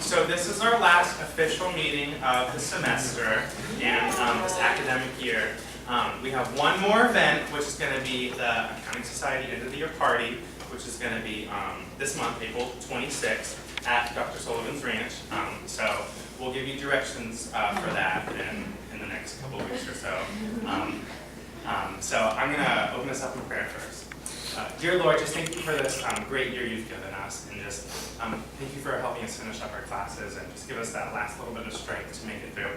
So this is our last official meeting of the semester and this academic year. We have one more event, which is going to be the Accounting Society End of the Year Party, which is going to be this month, April 26th, at Dr. Sullivan's Ranch. So we'll give you directions for that in the next couple of weeks or so. So I'm going to open this up in prayer first. Dear Lord, just thank you for this great year you've given us, and just thank you for helping us finish up our classes and just give us that last little bit of strength to make it through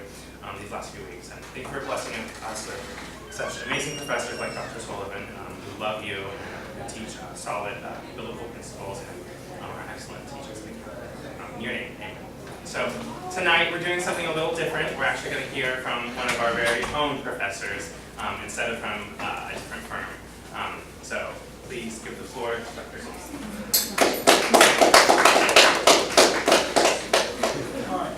these last few weeks. And thank you for blessing us with such amazing professors like Dr. Sullivan who love you and teach solid biblical principles and are excellent teachers. Thank you. In your name, amen. So tonight we're doing something a little different. We're actually going to hear from one of our very own professors instead of from a different firm. So please give the floor to Dr. Sullivan. All right.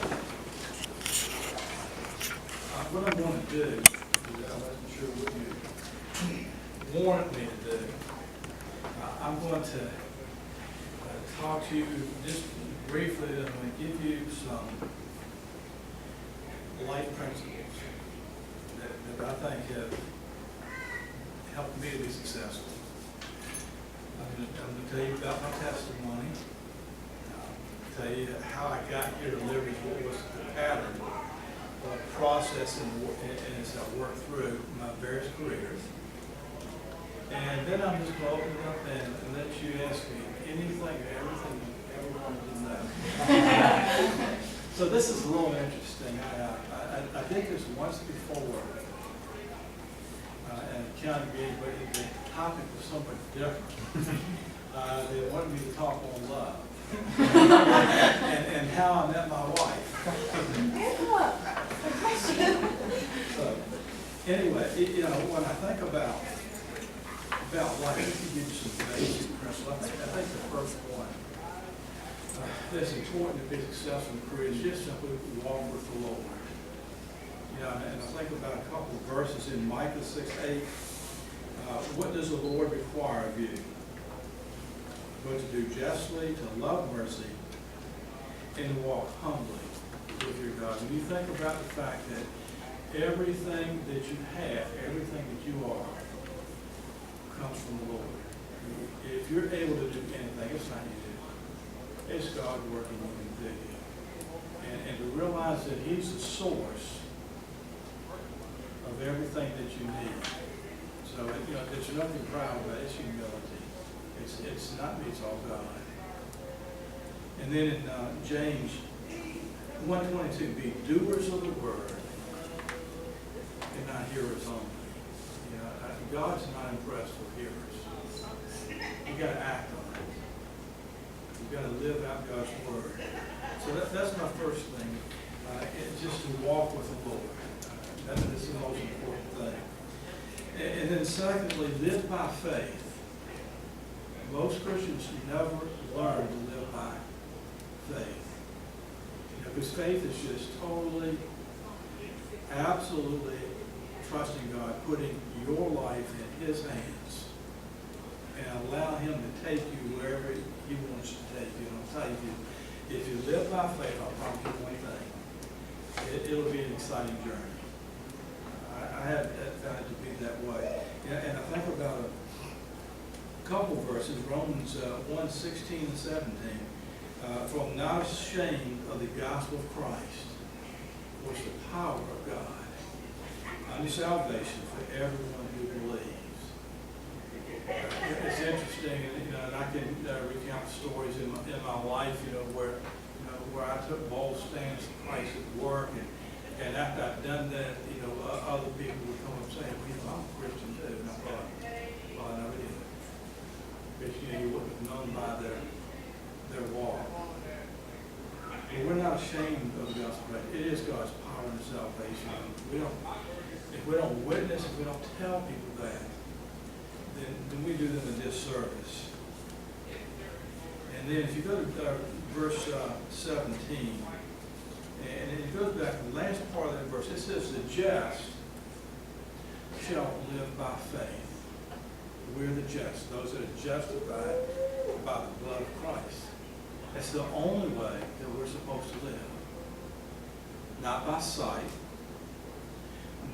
What I'm going to do is, I wasn't sure what you wanted me to do. I'm going to talk to you just briefly. I'm going to give you some life principles that I think have helped me to be successful. I'm going to tell you about my testimony, tell you how I got here to Liberty, what was the pattern of process and as I worked through my various careers. And then I'm just going to open it up and let you ask me anything or everything you ever wanted to know. So this is a little interesting. I did this once before at a county meeting, but the topic was somewhat different. They wanted me to talk on love and how I met my wife. So anyway, when I think about life, let me give you some basic principles. I think the first one that's important to be successful in career is just simply walk with the Lord. And I think about a couple of verses in Micah 6:8. What does the Lord require of you? But to do justly, to love mercy, and to walk humbly with your God. When you think about the fact that everything that you have, everything that you are, comes from the Lord. If you're able to do anything, it's not you. It's God working in you. And to realize that He's the source of everything that you need. So, there's nothing proud about it. It's humility. It's not me, it's all God. And then in James 1:22, be doers of the word and not hearers only. God's not impressed with hearers. You got to act on it. You got to live out God's word. So that's my first thing. It's just to walk with the Lord. That's the most important thing. And then secondly, live by faith. Most Christians never learn to live by faith. Because faith is just totally, absolutely trusting God, putting your life in His hands, and allow Him to take you wherever He wants to take you. And I'll tell you, if you live by faith, I'll promise you one thing. It'll be an exciting journey. I have found it to be that way. And I think about a couple verses, Romans 1:16 and 17. For I'm not ashamed of the gospel of Christ, which is the power of God unto salvation for everyone who believes. It's interesting, and I can recount stories in my life, where I took bold stands for Christ at work, and after I'd done that, other people would come and say, well, I'm a Christian too. And I thought, well, I never did. Because you wouldn't have known by their walk. But we're not ashamed of the gospel. It is God's power and salvation. If we don't witness, if we don't tell people that, then we do them a disservice. And then if you go to verse 17, and it goes back to the last part of that verse, it says, the just shall live by faith. We're the just, those that are justified by the blood of Christ. That's the only way that we're supposed to live. Not by sight,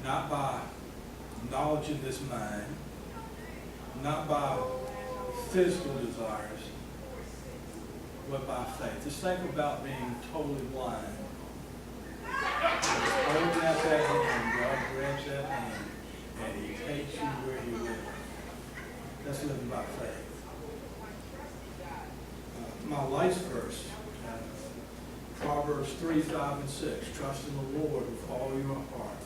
not by knowledge in this mind, not by physical desires, but by faith. Just think about being totally blind. Holding out that hand, God grabs that hand, and He takes you where He will. That's living by faith. My life's verse, Proverbs 3, 5, and 6. Trust in the Lord with all your heart.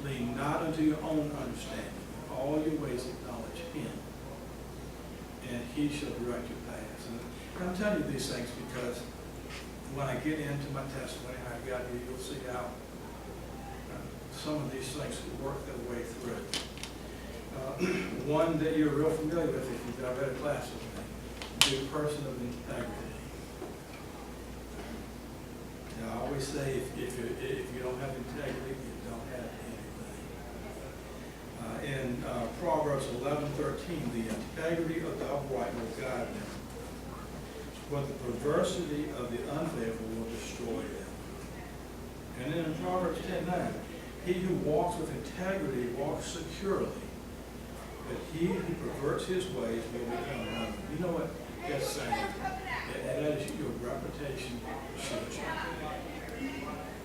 Lean not unto your own understanding. In all your ways acknowledge Him, and He shall direct your paths. And I'm telling you these things because when I get into my testimony, I've got you, you'll see how some of these things work their way through. One that you're real familiar with if you've ever had a class with me, be a person of integrity. Now, I always say if you don't have integrity, you don't have anything. In Proverbs 11:13, the integrity of the upright will guide them, but the perversity of the unfaithful will destroy them. And then in Proverbs 10:9, he who walks with integrity walks securely, but he who perverts his ways will become ruined. You know what that's saying? That is your reputation should change.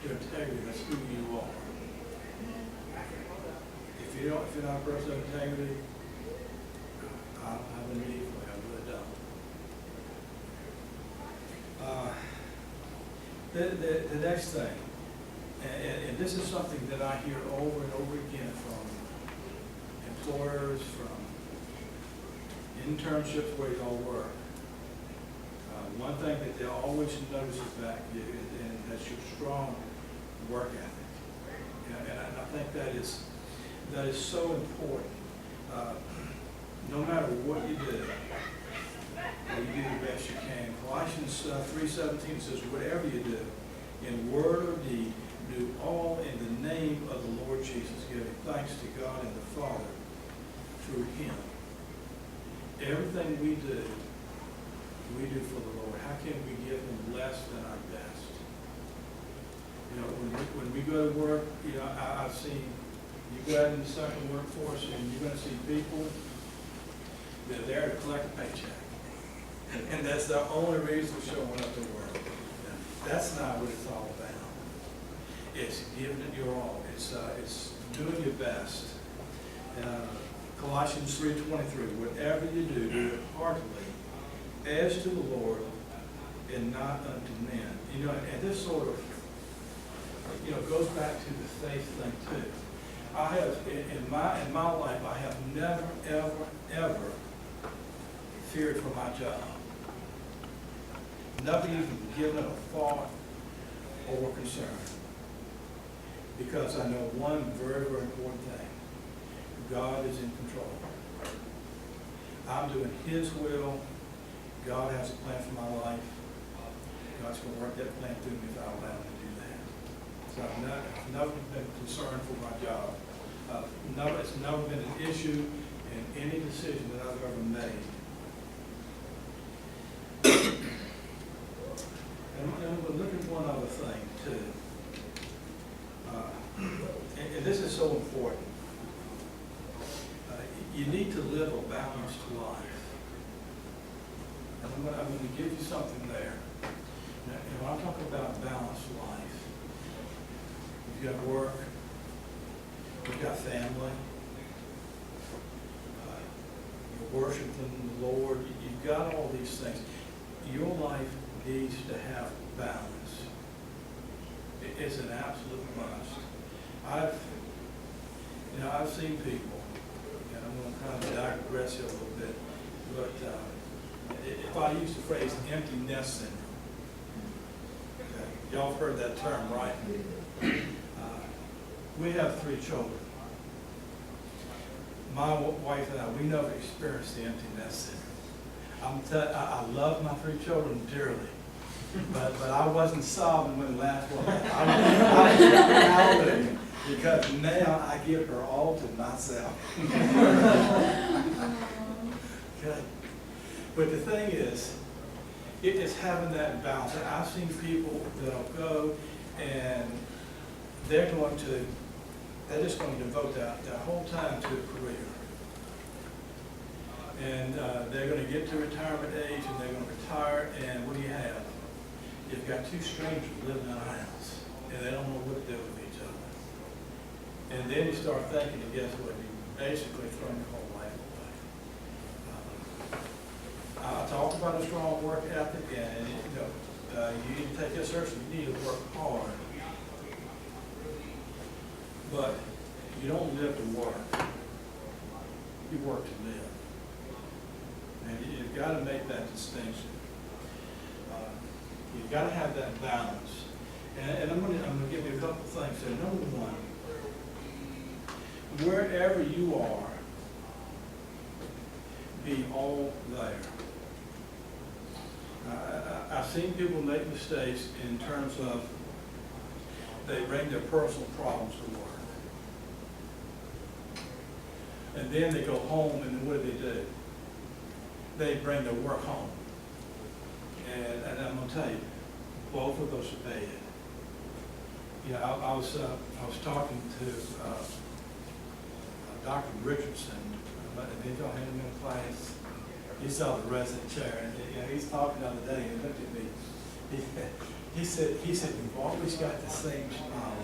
Your integrity, that's who you are. If you're not a person of integrity, I don't have a need for you. I really don't. The next thing, and this is something that I hear over and over again from employers, from internships where y'all work. One thing that they'll always notice about you, and that's your strong work ethic. And I think that is so important. No matter what you do the best you can. Colossians 3:17 says, whatever you do, in word or deed, do all in the name of the Lord Jesus, giving thanks to God and the Father through Him. Everything we do for the Lord. How can we give Him less than our best? You know, when we go to work, you know, I've seen, you go out in the second workforce and you're going to see people that are there to collect a paycheck. And that's the only reason showing up to work. That's not what it's all about. It's giving it your all. It's doing your best. Colossians 3:23, whatever you do, do it heartily, as to the Lord and not unto men. You know, and this sort of, you know, goes back to the faith thing too. I have, in my life, I have never, ever feared for my job. Never even given it a thought or concern. Because I know one very, very important thing. God is in control. I'm doing His will. God has a plan for my life. God's going to work that plan through me if I allow Him to do that. So I've never been concerned for my job. It's never been an issue in any decision that I've ever made. And we'll look at one other thing too. And this is so important. You need to live a balanced life. And I'm going to give you something there. Now, when I talk about balanced life, you've got work, you've got family, you're worshiping the Lord, you've got all these things. Your life needs to have balance. It's an absolute must. I've seen people, and I'm going to kind of digress here a little bit, but if I use the phrase empty nest syndrome, okay, y'all have heard that term, right? We have 3 children. My wife and I, we never experienced the empty nest syndrome. I love my 3 children dearly, but I wasn't sobbing when the last one left. I was howling because now I give her all to myself. Okay. But the thing is, it's having that balance. I've seen people that'll go and they're just going to devote their whole time to a career. And they're going to get to retirement age and they're going to retire, and what do you have? You've got two strangers living in a house and they don't know what to do with each other. And then you start thinking, and guess what? You basically throw your whole life away. I talked about a strong work ethic, and you need to take it seriously. You need to work hard. But you don't live to work. You work to live. And you've got to make that distinction. You've got to have that balance. And I'm going to give you a couple of things. So number one, wherever you are, be all there. I've seen people make mistakes in terms of they bring their personal problems to work. And then they go home, and then what do? They bring their work home. And I'm going to tell you, both of those are bad. You know, I was talking to Dr. Richardson, did y'all have him in class? He saw the resident chair, and he's talking the other day, and he looked at me. He said, you've always got the same smile.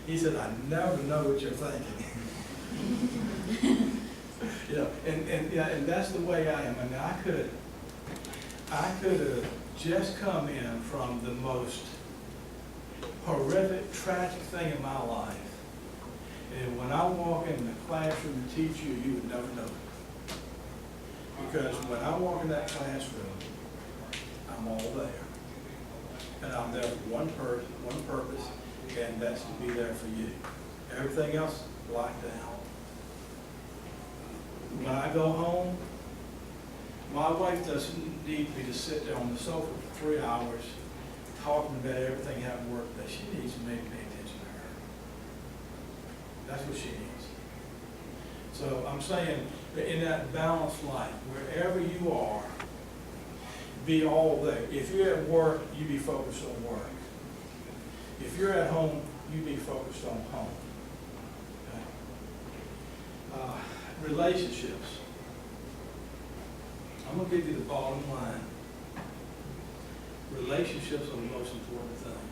He said, I never know what you're thinking. And that's the way I am. I mean, I could have just come in from the most horrific, tragic thing in my life. And when I walk in the classroom to teach you, you would never know it. Because when I walk in that classroom, I'm all there. And I'm there for one purpose, and that's to be there for you. Everything else, blocked out. When I go home, my wife doesn't need me to sit there on the sofa for 3 hours talking about everything happened at work, but she needs me to pay attention to her. That's what she needs. So I'm saying that in that balanced life, wherever you are, be all there. If you're at work, you be focused on work. If you're at home, you be focused on home. Okay? Relationships. I'm going to give you the bottom line. Relationships are the most important thing.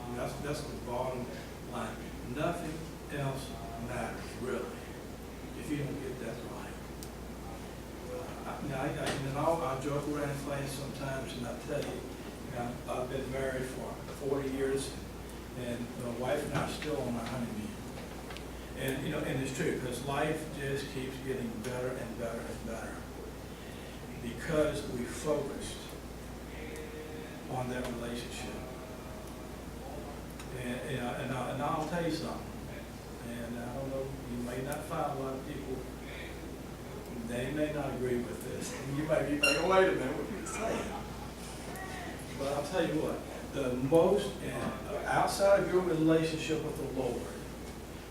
And that's the bottom line. Nothing else matters, really, if you don't get that right. I'll joke around in class sometimes, and I tell you, I've been married for 40 years, and my wife and I are still on our honeymoon. And it's true, because life just keeps getting better and better and better, because we focused on that relationship. And I'll tell you something, and I don't know, you may not find a lot of people, they may not agree with this. You might be thinking, wait a minute, what are you saying? But I'll tell you what, the most, outside of your relationship with the Lord,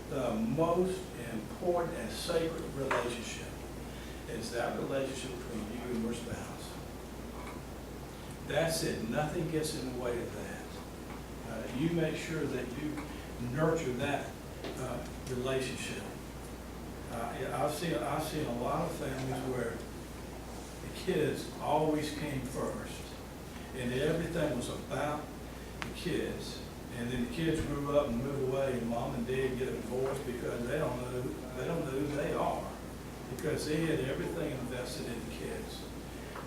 the most important and sacred relationship is that relationship between you and your spouse. That's it. Nothing gets in the way of that. You make sure that you nurture that relationship. I've seen a lot of families where the kids always came first, and everything was about the kids. And then the kids grew up and moved away, and mom and dad get a divorce because they don't know who they are, because they had everything invested in the kids.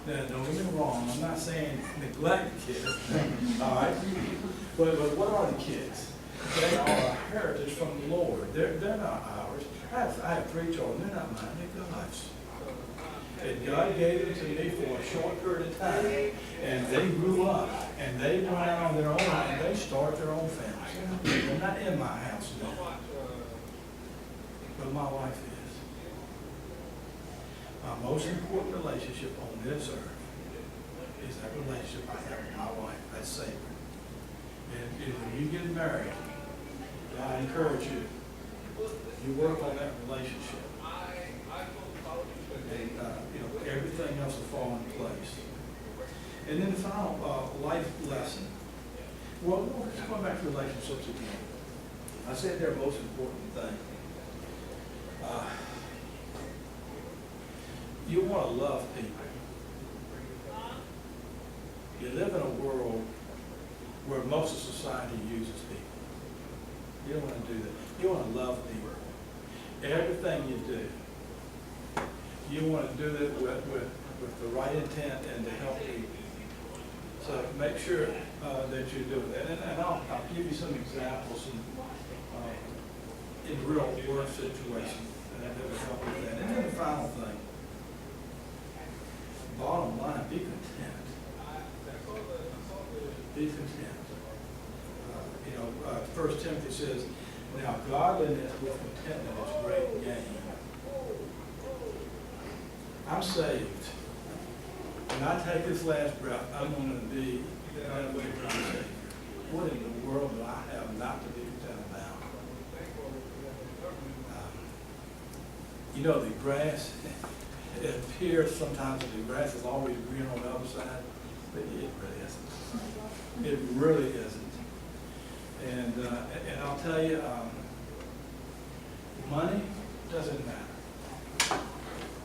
Now, don't get me wrong, I'm not saying neglect the kids, all right? But what are the kids? They are a heritage from the Lord. They're not ours. I have 3 children. They're not mine. They're God's. And God gave them to me for a short period of time, and they grew up, and they went out on their own, and they started their own families. They're not in my house now, but my wife is. My most important relationship on this earth is that relationship I have with my wife. That's sacred. And when you get married, I encourage you, you work on that relationship. And everything else will fall in place. And then the final life lesson. Well, let's go back to relationships again. I said their most important thing. You want to love people. You live in a world where most of society uses people. You don't want to do that. You want to love people. Everything you do, you want to do it with the right intent and to help people. So make sure that you do that. And I'll give you some examples in real work situations that will help with that. And then the final thing, bottom line, be content. Be content. 1 Timothy says, now godliness with contentment is great gain. I'm saved. When I take this last breath, I'm going to be that way for my Savior. What in the world do I have not to be content about? The grass, it appears sometimes that the grass is always green on the other side, but it really isn't. It really isn't. And I'll tell you, money doesn't matter.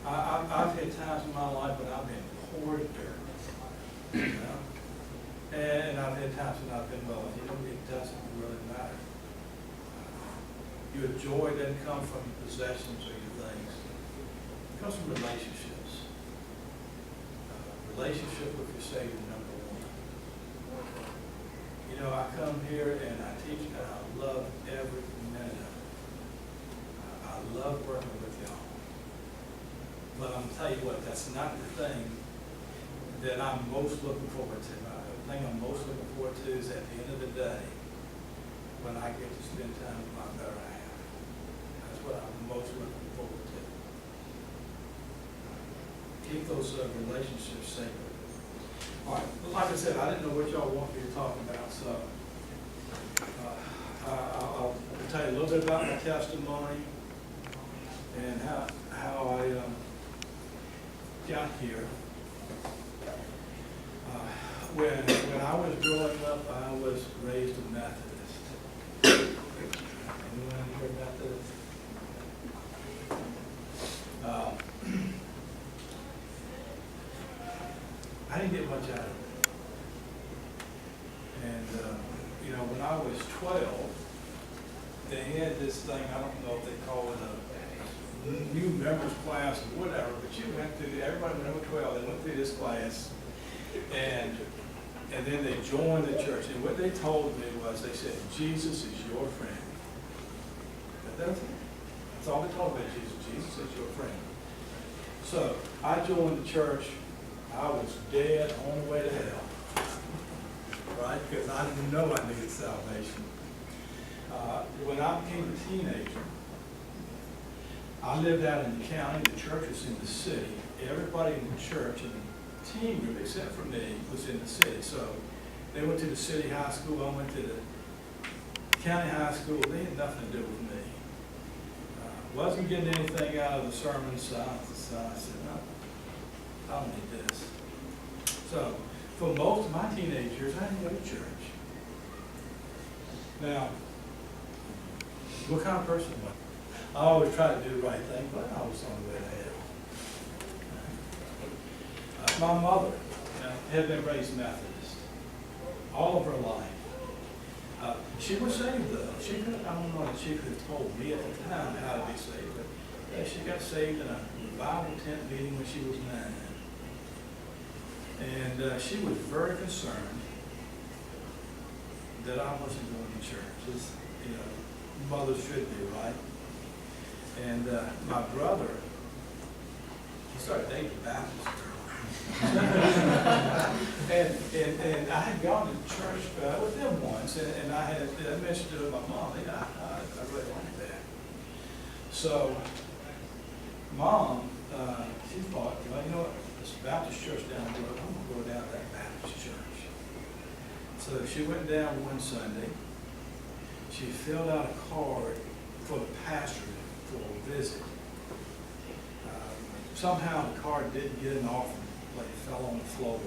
I've had times in my life when I've been poor as dirt, and I've had times when I've been wealthy. It doesn't really matter. Your joy doesn't come from your possessions or your things. It comes from relationships. Relationship with your Savior, number one. I come here and I teach, and I love every minute of it. I love working with y'all. But I'm going to tell you what, that's not the thing that I'm most looking forward to. The thing I'm most looking forward to is at the end of the day, when I get to spend time with my better half. That's what I'm most looking forward to. Keep those relationships sacred. All right, like I said, I didn't know what y'all want me to talk about, so I'll tell you a little bit about my testimony and how I got here. When I was growing up, I was raised a Methodist. Anyone here Methodist? I didn't get much out of it. And, when I was 12, they had this thing, I don't know if they call it a new members class or whatever, but you went through, everybody when they were 12, they went through this class, and then they joined the church. And what they told me was, they said, Jesus is your friend. That's all they told me, Jesus is your friend. So I joined the church. I was dead on the way to hell, right? Because I didn't know I needed salvation. When I became a teenager, I lived out in the county. The church was in the city. Everybody in the church and the team group, except for me, was in the city. So they went to the city high school. I went to the county high school. They had nothing to do with me. Wasn't getting anything out of the sermon, so I said, no, I don't need this. So for most of my teenage years, I didn't go to church. Now, what kind of person was I? I always tried to do the right thing, but I was on the way to hell. My mother had been raised Methodist all of her life. She was saved though. I don't know if she could have told me at the time how to be saved, but she got saved in a Bible tent meeting when she was 9. And she was very concerned that I wasn't going to church. As, mothers should be, right? And my brother, he started dating a Baptist girl. and I had gone to church with them once, and I mentioned to my mom, I really like that. So, Mom, she thought, well, you know what, this Baptist church down the road, I'm going to go down to that Baptist church. So she went down one Sunday. She filled out a card for the pastor for a visit. Somehow the card didn't get an offering, like it fell on the floor.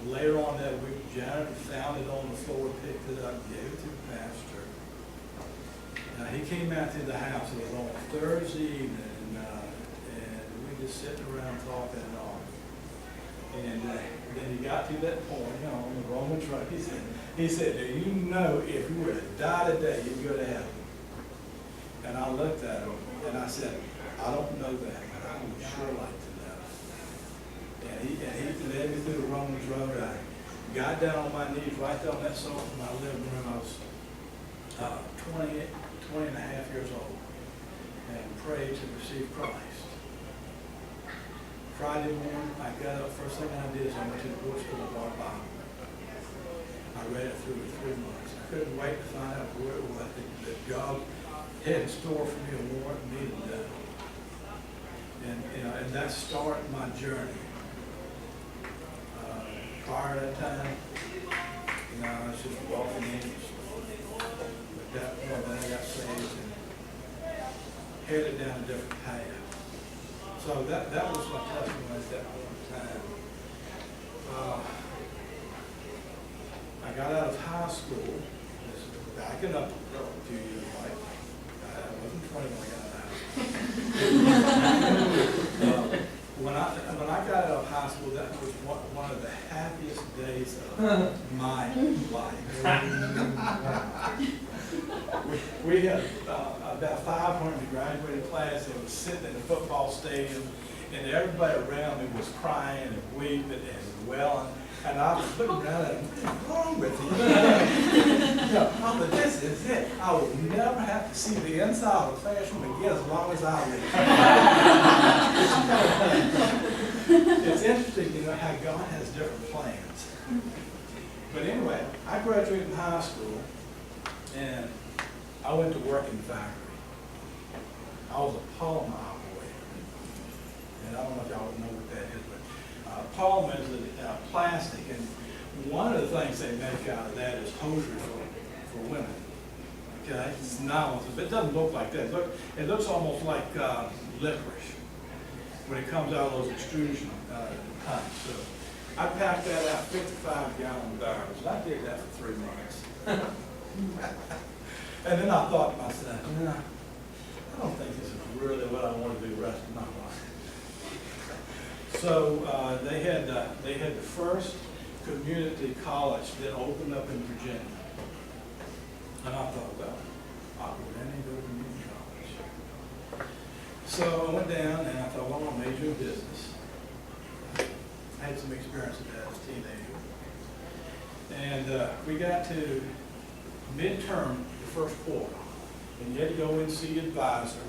later on that week, the janitor found it on the floor, picked it up, gave it to the pastor. He came out to the house, it was on a Thursday evening, and we just sitting around talking and all. And then he got to that point, you know, on the Roman road, he said, do you know if you were to die today, you'd go to heaven? And I looked at him, and I said, I don't know that, but I would sure like to know. And he led me through the Romans road. I got down on my knees right there on that sofa in my living room. I was 20 and a half years old, and prayed to receive Christ. Friday morning, I got up, first thing I did is I went to the bookstore and bought a Bible. I read it through for 3 months. I couldn't wait to find out where it was that God had in store for me and what it needed done. And that started my journey. Prior to that time, I was just walking in. But that point, then I got saved and headed down a different path. So that was my testimony at that point in time. I got out of high school, backing up a few years, like I wasn't 20 when I got out of high school. When I got out of high school, that was one of the happiest days of my life. we had about 500 graduating class that was sitting in the football stadium, and everybody around me was crying and weeping and wailing. And I was looking around at them, what's wrong with you? I thought, this is it. I will never have to see the inside of a classroom again as long as I live. It's interesting, how God has different plans. But anyway, I graduated from high school, and I went to work in the factory. I was a polymer operator. And I don't know if y'all know what that is, but polymer is plastic, and one of the things they make out of that is hosiery for women. Okay, it's nylon, but it doesn't look like that. It looks almost like licorice when it comes out of those extrusion tanks. So I packed that out, 55-gallon barrels, and I did that for 3 months. And then I thought to myself, I don't think this is really what I want to do the rest of my life. So they had the first community college that opened up in Virginia. And I thought, well, I'll go down and go to community college. So I went down and I thought, well, I'll major in business. I had some experience with that as a teenager. And we got to midterm the first quarter. And you had to go in and see your advisor.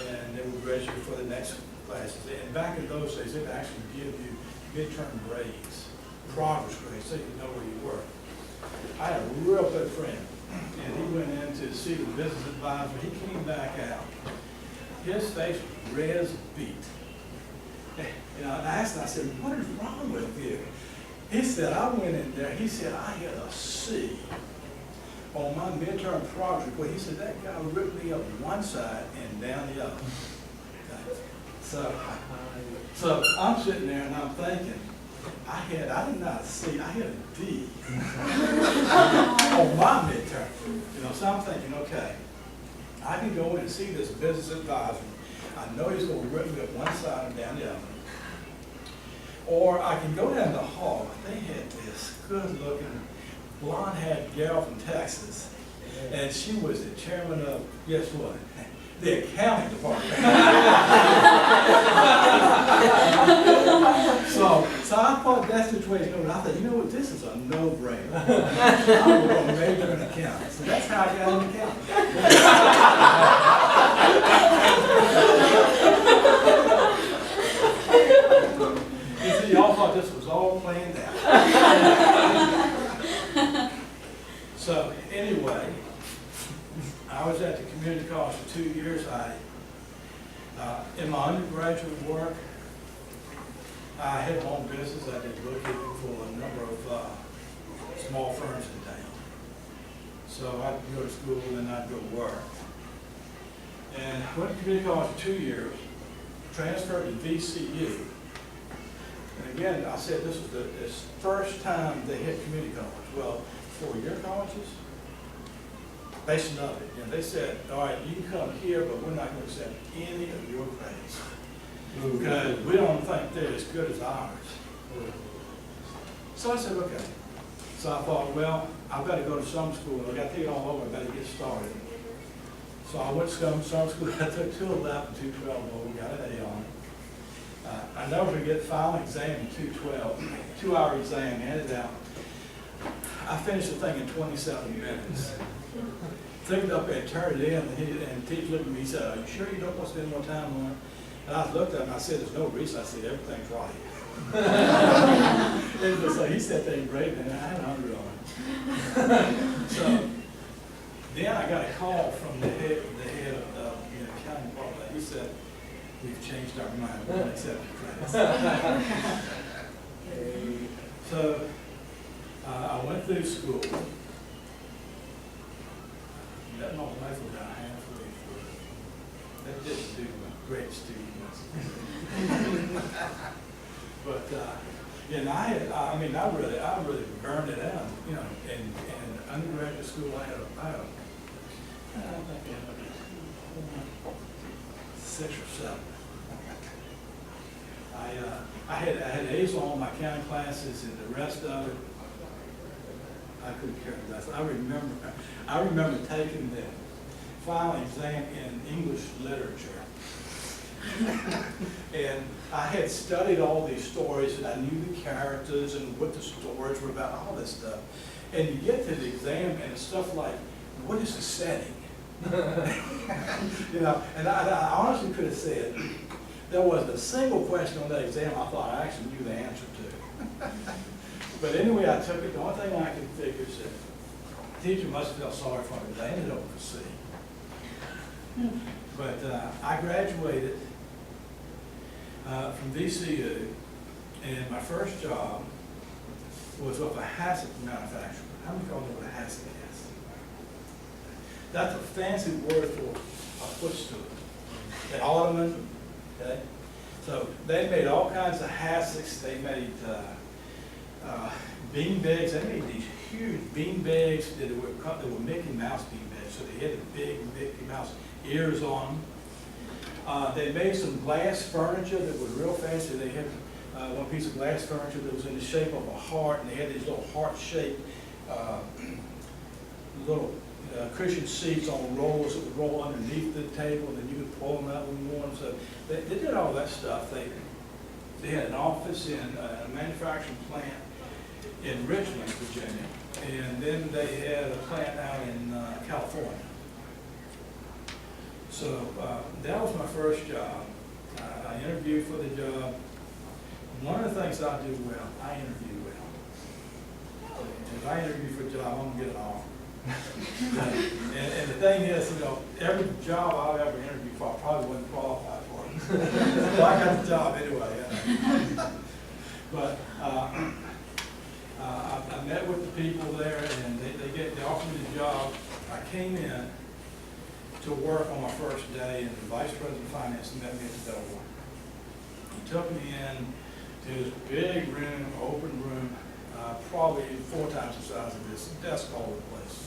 And they would register for the next classes. And back in those days, they would actually give you midterm grades, progress grades, so you could know where you were. I had a real good friend, and he went in to see the business advisor. He came back out. His face was red as a beet. And I asked him, I said, what is wrong with you? He said, I went in there, he said, I had a C on my midterm progress report. He said, that guy ripped me up one side and down the other. So I'm sitting there and I'm thinking, I did not C, I had a D on my midterm. So I'm thinking, okay, I can go in and see this business advisor. I know he's going to rip me up one side and down the other. Or I can go down the hall. They had this good-looking, blonde-haired gal from Texas, and she was the chairman of, guess what? The accounting department. So I thought that situation over. I thought, you know what, this is a no-brainer. I'm going to major in accounting. So that's how I got into accounting. You see, y'all thought this was all planned out. So anyway, I was at the community college for 2 years. In my undergraduate work, I had my own business. I did bookkeeping for a number of small firms in town. So I'd go to school and then I'd go to work. And went to community college for 2 years, transferred to VCU. And again, I said this was this first time they hit community college. Well, four-year colleges, based on it, and they said, all right, you can come here, but we're not going to accept any of your grades because we don't think they're as good as ours. So I said, okay. So I thought, well, I've got to go to some school. I got to take it all over. I better get started. So I went to some school. I took 211 and 212 over, got an A on it. I never forget the final exam in 212, 2-hour exam, handed out. I finished the thing in 27 minutes. Took it up and turned it in, and the teacher looked at me, he said, are you sure you don't want to spend more time on it? And I looked at him, I said, there's no reason. I said, everything's right. And so he said they great, and I had 100 on it. So then I got a call from the head of the county department. He said, we've changed our mind, we won't accept your credits. So I went through school. Met my wife about halfway through. That didn't do a great student. But and I really burned it out. You know, in undergraduate school, I don't think I had 6 or 7. I had A's on all my county classes, and the rest of it, I couldn't care less. I remember taking the final exam in English literature. And I had studied all these stories, and I knew the characters and what the stories were about, all this stuff. And you get to the exam, and it's stuff like, what is the setting? You know, and I honestly could have said, there wasn't a single question on that exam I thought I actually knew the answer to. But anyway, I took it. The only thing I could figure is that the teacher must have felt sorry for me. They ended up with a C. But I graduated from VCU, and my first job was with a hassock manufacturer. How many of y'all know what a hassock is? That's a fancy word for a footstool. An ottoman, okay? So they made all kinds of hassocks. They made bean bags. They made these huge bean bags that were Mickey Mouse bean bags. So they had the big Mickey Mouse ears on them. They made some glass furniture that was real fancy. They had one piece of glass furniture that was in the shape of a heart, and they had these little heart-shaped little cushion seats on rolls that would roll underneath the table, and then you could pull them out when you wanted. So they did all that stuff. They had an office in a manufacturing plant in Richmond, Virginia, and then they had a plant out in California. So that was my first job. I interviewed for the job. One of the things I do well, I interview well. If I interview for a job, I'm gonna get an offer. And the thing is, you know, every job I've ever interviewed for, I probably wouldn't qualify for it. So I got the job anyway. But I met with the people there, and they offered me the job. I came in to work on my first day, and the vice president of finance met me at the door. He took me in to this big room, open room, probably 4 times the size of this, desk all over the place.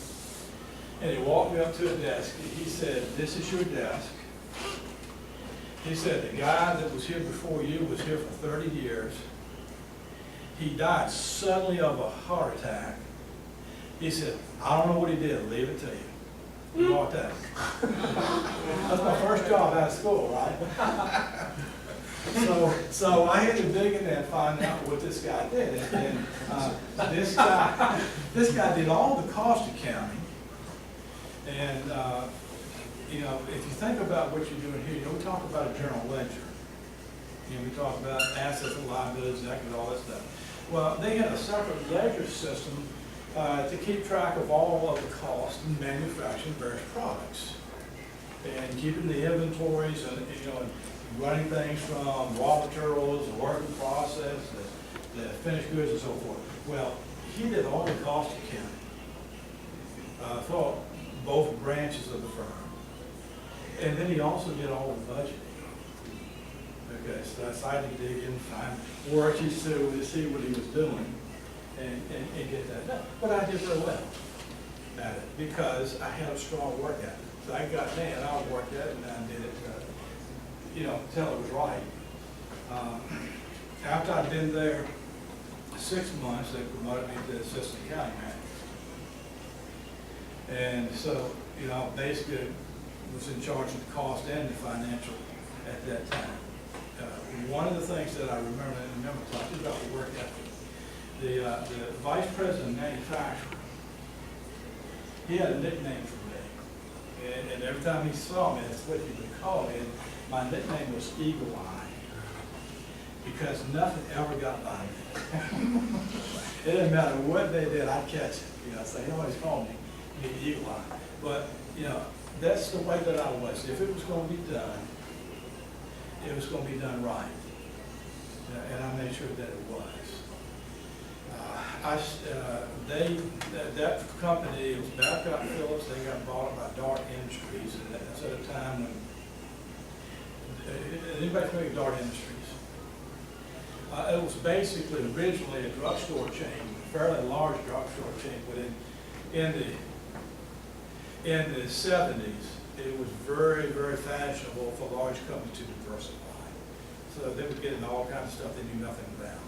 And he walked me up to a desk. He said, "This is your desk." He said, "The guy that was here before you was here for 30 years. He died suddenly of a heart attack." He said, "I don't know what he did, leave it to you." He walked out. That's my first job out of school, right? So I had to dig in there and find out what this guy did. And this guy did all the cost accounting. And you know, if you think about what you're doing here, you know, we talk about a journal ledger. You know, we talk about assets and liabilities, equity, all that stuff. Well, they had a separate ledger system to keep track of all of the costs in manufacturing various products, and keeping the inventories, and you know, and running things from raw materials, the work in process, the finished goods, and so forth. Well, he did all the cost accounting for both branches of the firm, and then he also did all the budgeting. Okay, so I decided to dig in, find worksheets to see what he was doing and get that done. But I did really well at it because I had a strong work ethic. So I got in, I worked at it and I did it, until it was right. After I'd been there 6 months, they promoted me to assistant county manager. And so, basically was in charge of the cost and the financial at that time. One of the things that I remember talking about the work ethic, the vice president of manufacturing, he had a nickname for me. And every time he saw me, that's what he would call me. And my nickname was Eagle Eye, because nothing ever got by me. It didn't matter what they did, I'd catch it. So he always called me Eagle Eye. But, that's the way that I was. If it was going to be done, it was going to be done right. And I made sure that it was. That company, it was Babcock Phillips, they got bought by Dart Industries, and that's at a time when, anybody familiar with Dart Industries? It was basically originally a drugstore chain, a fairly large drugstore chain, but in the 70s, it was very, very fashionable for large companies to diversify. So they would get into all kinds of stuff they knew nothing about.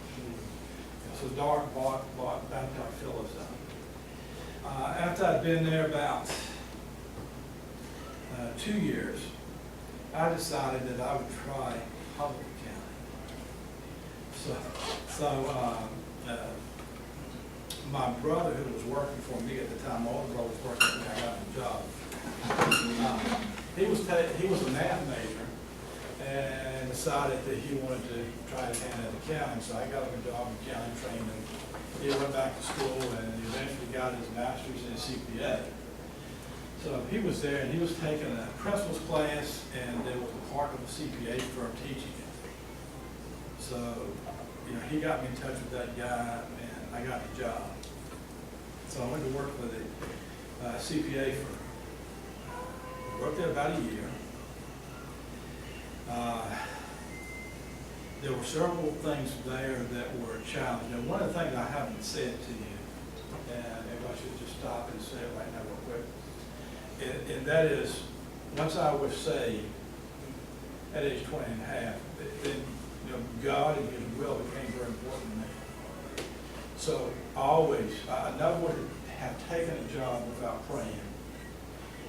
So Dart bought Babcock Phillips out. After I'd been there about 2 years, I decided that I would try public accounting. So my brother, who was working for me at the time, my older brother was working for me, I got a job. He was a math major and decided that he wanted to try his hand at accounting, so I got him a job in accounting training. He went back to school and eventually got his master's in CPA. So he was there and he was taking a principal's class, and there was a part of the CPA firm teaching it. So, he got me in touch with that guy and I got the job. So I went to work for the CPA firm. Worked there about a year. There were several things there that were challenging. And one of the things I haven't said to you, and maybe I should just stop and say it right now real quick, and that is, once I was saved at age 20 and a half, then God and His will became very important to me. So I never would have taken a job without praying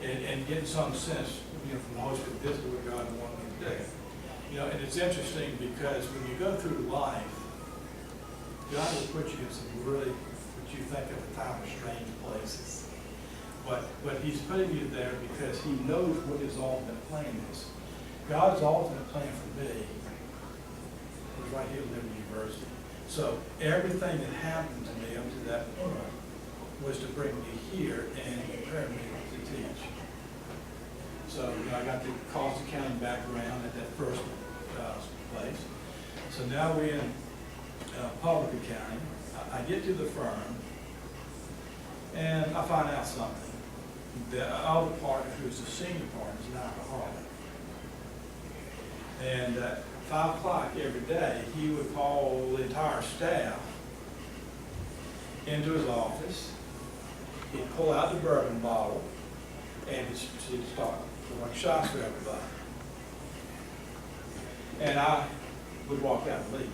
and getting some sense, from the Holy Spirit, this is what God wanted me to do. And it's interesting because when you go through life, God will put you in some really, what you think at the time, are strange places. But He's putting you there because He knows what His ultimate plan is. God's ultimate plan for me was right here at Liberty University. So everything that happened to me up to that point was to bring me here and prepare me to teach. So I got the cost accounting background at that first place. So now we're in public accounting. I get to the firm and I find out something. The other partner, who's the senior partner, is an alcoholic. And at 5 o'clock every day, he would call the entire staff into his office. He'd pull out the bourbon bottle and he'd start throwing shots for everybody. And I would walk out and leave.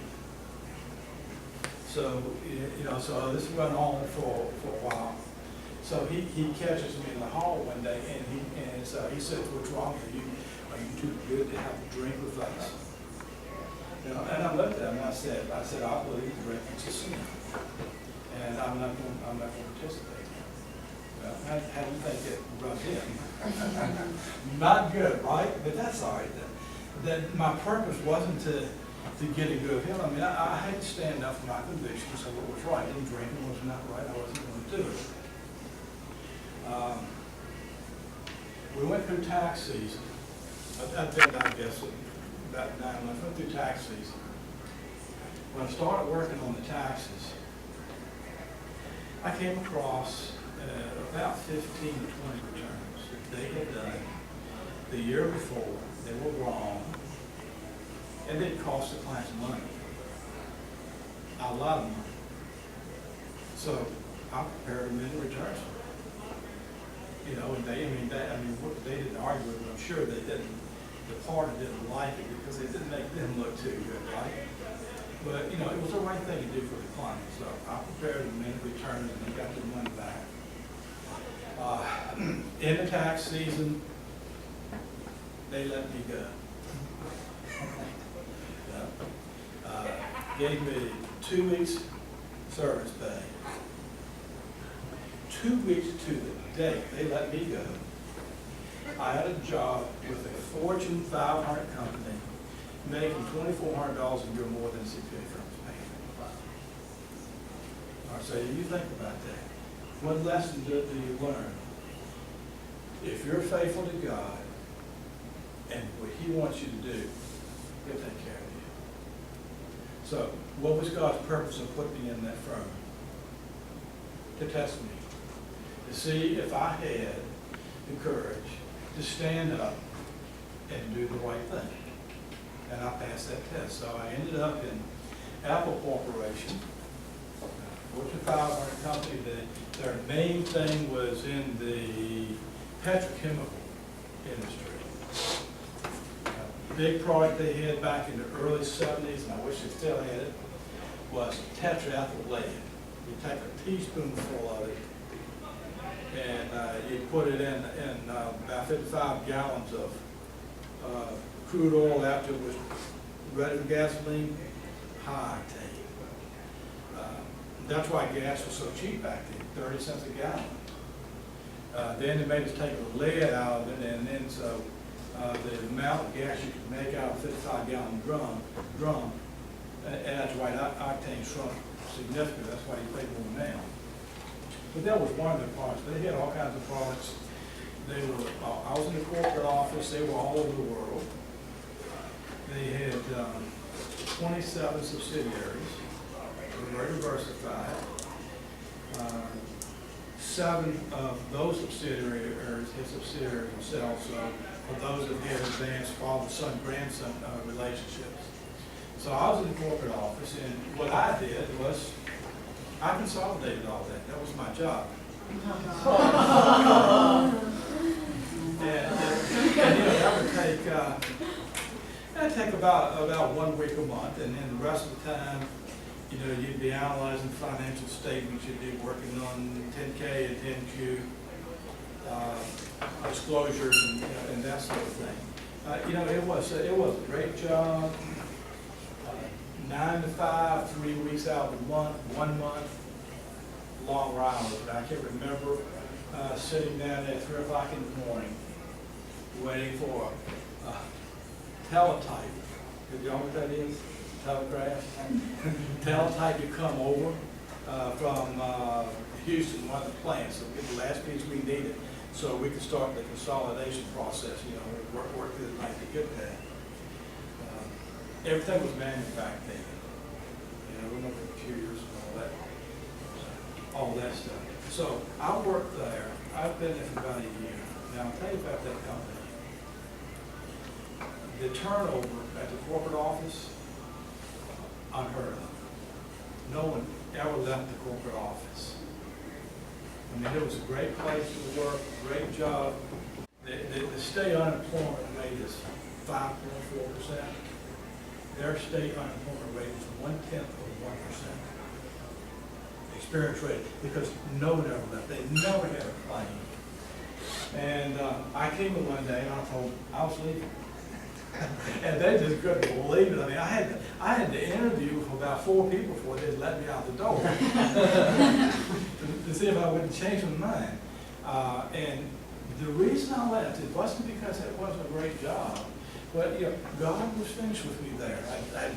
So, so this went on for a while. So he catches me in the hall one day and so he says, "What's wrong with you? Are you too good to have a drink with us?" And I looked at him and I said, "I believe drinking is a sin. And I'm not going to participate." Well, how do you think it rubbed in? Not good, right? But that's all right. That my purpose wasn't to get a good feeling. I mean, I had to stand up for my convictions of what was right, and drinking was not right. I wasn't going to do it. We went through tax season. I've been, I guess, about 9 months. Went through tax season. When I started working on the taxes, I came across about 15 to 20 returns that they had done the year before. They were wrong. and it cost the clients money, a lot of money. So I prepared them in returns. You know, and they didn't argue with it. I'm sure they didn't. The party didn't like it because it didn't make them look too good, right? But you know, it was the right thing to do for the client. So I prepared them in returns, and they got their money back. In the tax season, they let me go. Gave me 2 weeks service pay. 2 weeks to the day they let me go. I had a job with a Fortune 500 company making $2,400 a year more than CPA firms paying. All right, so you think about that. What lesson do you learn? If you're faithful to God and what He wants you to do, He'll take care of you. So, what was God's purpose of putting me in that firm? To test me. To see if I had the courage to stand up and do the right thing. And I passed that test. So I ended up in Apple Corporation, Fortune 500 company. Their main thing was in the petrochemical industry. Big product they had back in the early 70s, and I wish they still had it, was tetraethyl lead. You take a teaspoonful of it, and you put it in about 55 gallons of crude oil after it was ready for gasoline, high octane. That's why gas was so cheap back then, 30 cents a gallon. Then they made us take the lead out of it, and then so the amount of gas you could make out of a 55-gallon drum, and that's why octane shrunk significantly. That's why you pay more now. But that was one of their products. They had all kinds of products. They were. I was in the corporate office. They were all over the world. They had 27 subsidiaries. They were very diversified. 7 of those subsidiaries had subsidiaries themselves. So for those that had advanced father-son, grandson relationships. So I was in the corporate office, and what I did was I consolidated all that. That was my job. and you know, that would take about 1 week a month, and then the rest of the time, you know, you'd be analyzing financial statements, you'd be working on 10K and 10Q disclosures and that sort of thing. You know, it was a great job. 9 to 5, 3 weeks out of the month, 1 month, long hours. But I can remember sitting down there at 3 o'clock in the morning, waiting for teletype. You know what that is? Telegraph. Teletype to come over from Houston, one of the plants, so get the last piece we needed, so we could start the consolidation process. You know, work through the night to get that. Everything was manufactured then. You know, no computers and all that stuff. So I worked there. I've been there for about a year. Now I'll tell you about that company. The turnover at the corporate office, unheard of. No one ever left the corporate office. I mean, it was a great place to work, great job. The state unemployment rate is 5.4%. Their state unemployment rate is 0.1%. Experience rate, because no one ever left. They never had a claim. And I came in one day and I told them I was leaving. And they just couldn't believe it. I mean, I had to interview for about 4 people before they let me out the door to see if I wouldn't change my mind. And the reason I left, it wasn't because it wasn't a great job, but you know, God was finished with me there. I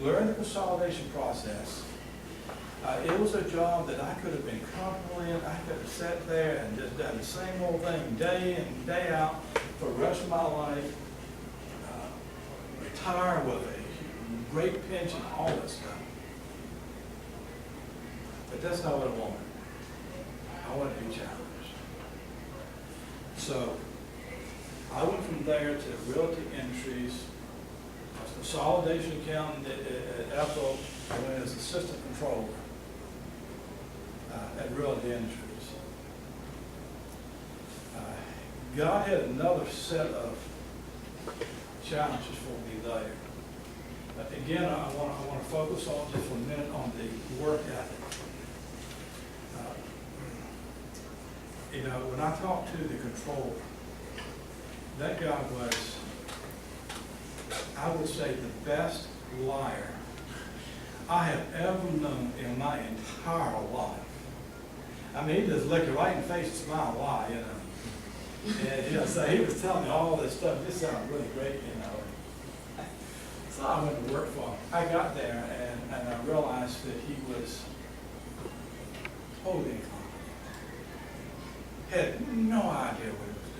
learned the consolidation process. It was a job that I could have been comfortable in. I could have sat there and just done the same old thing day in and day out for the rest of my life. Retire with a great pension, all that stuff. But that's not what I wanted. I wanted to be challenged. So I went from there to Realty Industries. I was the consolidation accountant at Ethel, I went as assistant controller at Realty Industries. God had another set of challenges for me there. Again, I want to focus on just for a minute on the work ethic. When I talked to the controller, that guy was, I would say, the best liar I have ever known in my entire life. I mean, he just looked you right in the face and smiled, lie, And so he was telling me all this stuff. This sounded really great, So I went to work for him. I got there and I realized that he was totally incompetent. Had no idea what he was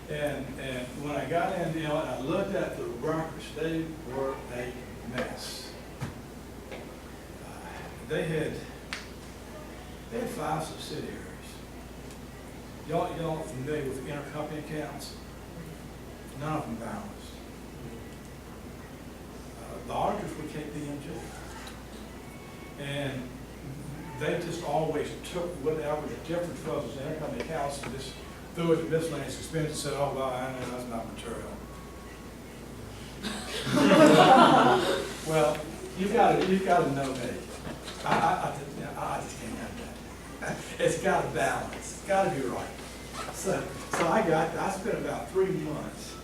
doing. And when I got in, and I looked at the records, they were a mess. They had 5 subsidiaries. Y'all familiar with intercompany accounts? None of them balanced. The auditors were KPMG. And they just always took whatever the difference was in intercompany accounts and just threw it to miscellaneous expense and said, oh, well, I know that's not material. Well, you've got to know me. I just can't have that. It's got to balance. It's got to be right. So I spent about 3 months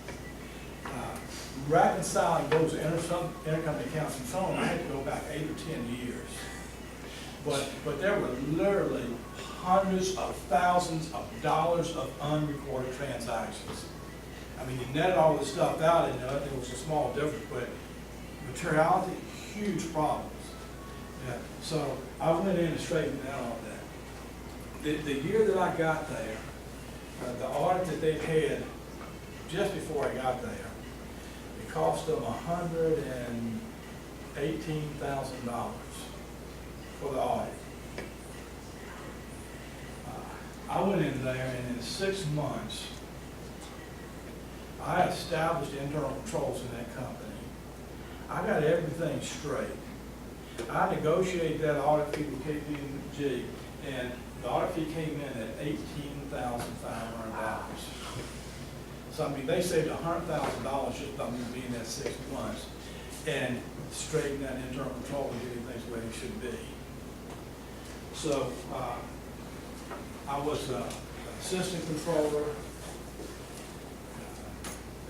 reconciling those intercompany accounts, and some of them I had to go back 8 or 10 years. But there were literally hundreds of thousands of dollars of unrecorded transactions. I mean, you netted all this stuff out, and it was a small difference, but materiality, huge problems. Yeah. So I went in and straightened out all that. The year that I got there, the audit that they had just before I got there, it cost them $118,000 for the audit. I went in there, and in 6 months, I established internal controls in that company. I got everything straight. I negotiated that audit fee with KPMG, and the audit fee came in at $18,500. So I mean, they saved $100,000 just by me being there 6 months and straighten that internal control and getting things the way they should be. So I was assistant controller.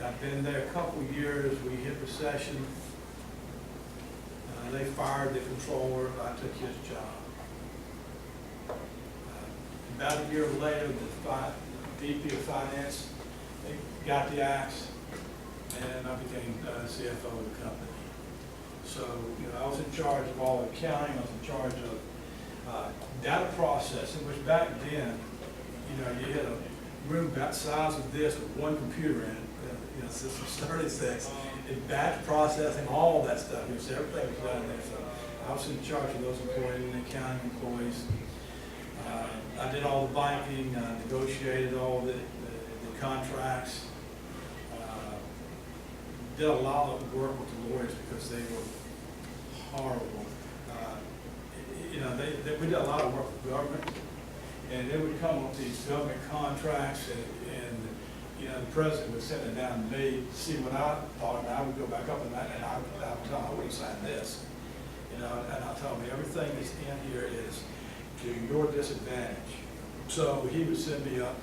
I've been there a couple of years. We hit recession. They fired the controller. I took his job. About a year later, the VP of Finance got the axe, and I became CFO of the company. So, I was in charge of all the accounting. I was in charge of data processing, which back then, you had a room about the size of this with one computer in it, System 36, and batch processing, all that stuff. Everything was done there. So I was in charge of those employees and the accounting employees. I did all the banking, negotiated all the contracts. Did a lot of work with the lawyers because they were horrible. We did a lot of work with government, and they would come up with these government contracts, and the president would send it down to me to see what I thought, and I would go back up and I would tell him I wouldn't sign this. And I'll tell him everything that's in here is to your disadvantage. So he would send me up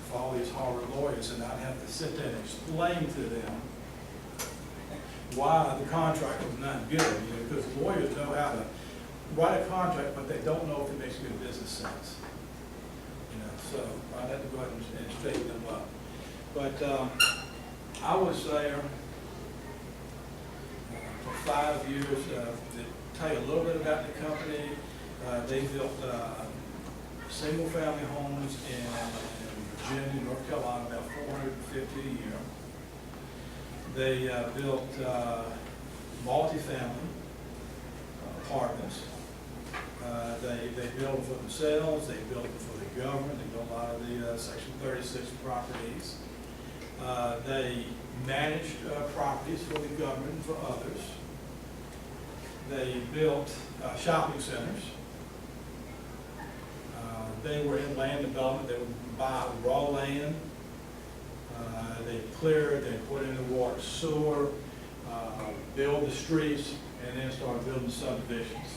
for all these Harvard lawyers, and I'd have to sit there and explain to them why the contract was not good, because lawyers know how to write a contract, but they don't know if it makes good business sense. So I'd have to go ahead and straighten them up. But I was there for 5 years. To tell you a little bit about the company, they built single-family homes in Virginia, North Carolina, about 450 a year. They built multifamily apartments. They built them for themselves. They built them for the government. They built a lot of the Section 36 properties. They managed properties for the government and for others. They built shopping centers. They were in land development. They would buy raw land. They cleared, they put in the water, sewer, build the streets, and then start building subdivisions.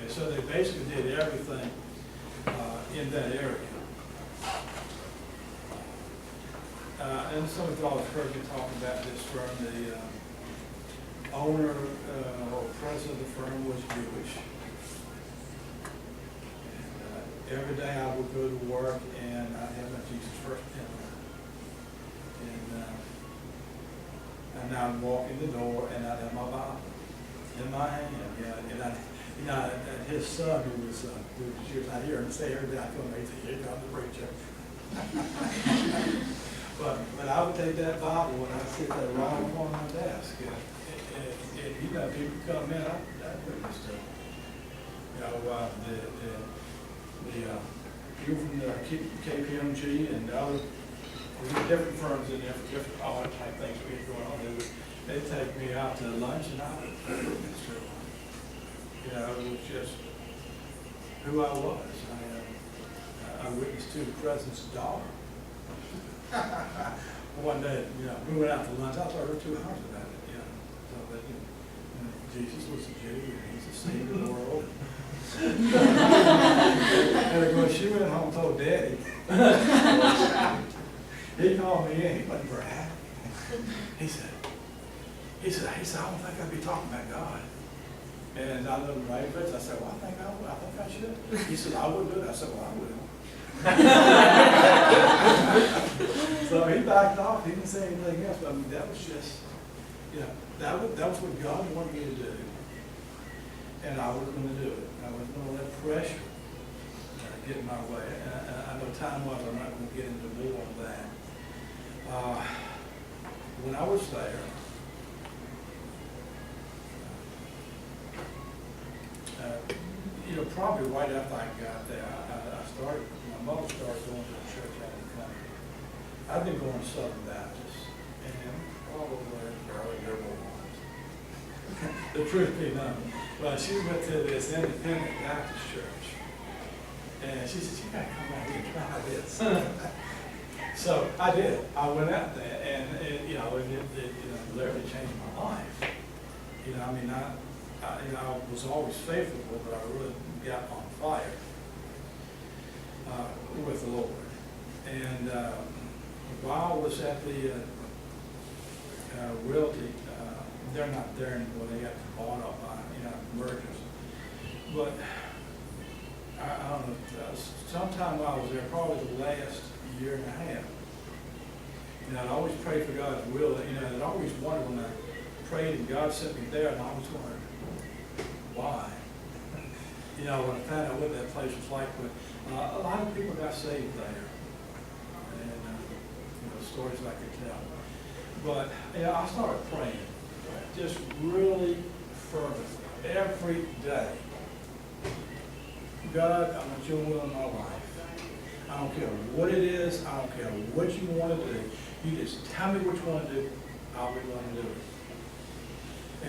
And so they basically did everything in that area. And some of y'all have heard me talk about this firm. The owner or president of the firm was Jewish. And every day I would go to work and I'd have my Jesus First Dinner. And I'd walk in the door and I'd have my Bible in my hand. And his son, who was not here and say every day, I told him, here comes the preacher. But I would take that Bible and I'd sit there right upon my desk. And you know, people come in, I'd witness to them. You know, people from the KPMG and other different firms in there for different audit type things we had going on. They'd take me out to lunch and I would witness to them. You know, it was just who I was. I witnessed to the president's daughter. One day, you know, we went out to lunch. I told her 2 hours about it. You know, so that Jesus was a Jew and he's the Savior of the world. And of course, she went home and told Daddy. He called me in. He wasn't very happy. He said, I don't think I'd be talking about God. And I looked right at him. I said, well, I think I should. He said, I wouldn't do it. I said, well, I will. So he backed off. He didn't say anything else. But I mean, that was just, you know, that was what God wanted me to do. And I was going to do it. I was going to let pressure get in my way. And I know time-wise I'm not going to get into more of that. When I was there, you know, probably right after I got there, my mother started going to the church out in the country. I've been going to Southern Baptist, and probably fairly liberal ones. The truth be known. But she went to this independent Baptist church, and she said, you got to come out here and try this. So I did. I went out there, and it literally changed my life. You know, I mean, I was always faithful, but I really got on fire with the Lord. And while I was at the realty, they're not there anymore. They got bought up by mergers. But I don't know. Sometime while I was there, probably the last year and a half. You know, I'd always pray for God's will. You know, I'd always wondered when I prayed and God sent me there, and I always wondered why. You know, when I found out what that place was like, but a lot of people got saved there, and you know, stories I could tell. But yeah, I started praying, just really fervently every day. God, I want your will in my life. I don't care what it is. I don't care what you want to do. You just tell me what you want to do. I'll be willing to do it.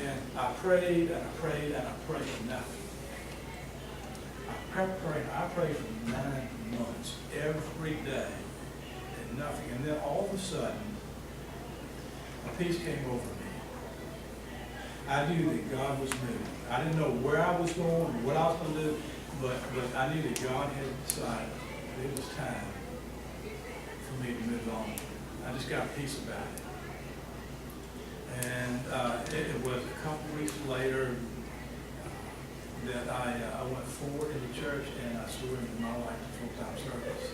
And I prayed and I prayed and I prayed for nothing. I prayed for 9 months every day and nothing. And then all of a sudden, a peace came over me. I knew that God was moving. I didn't know where I was going, what I was going to do, but I knew that God had decided it was time for me to move on. I just got peace about it. And it was a couple weeks later that I went forward in the church and I surrendered my life to full-time service.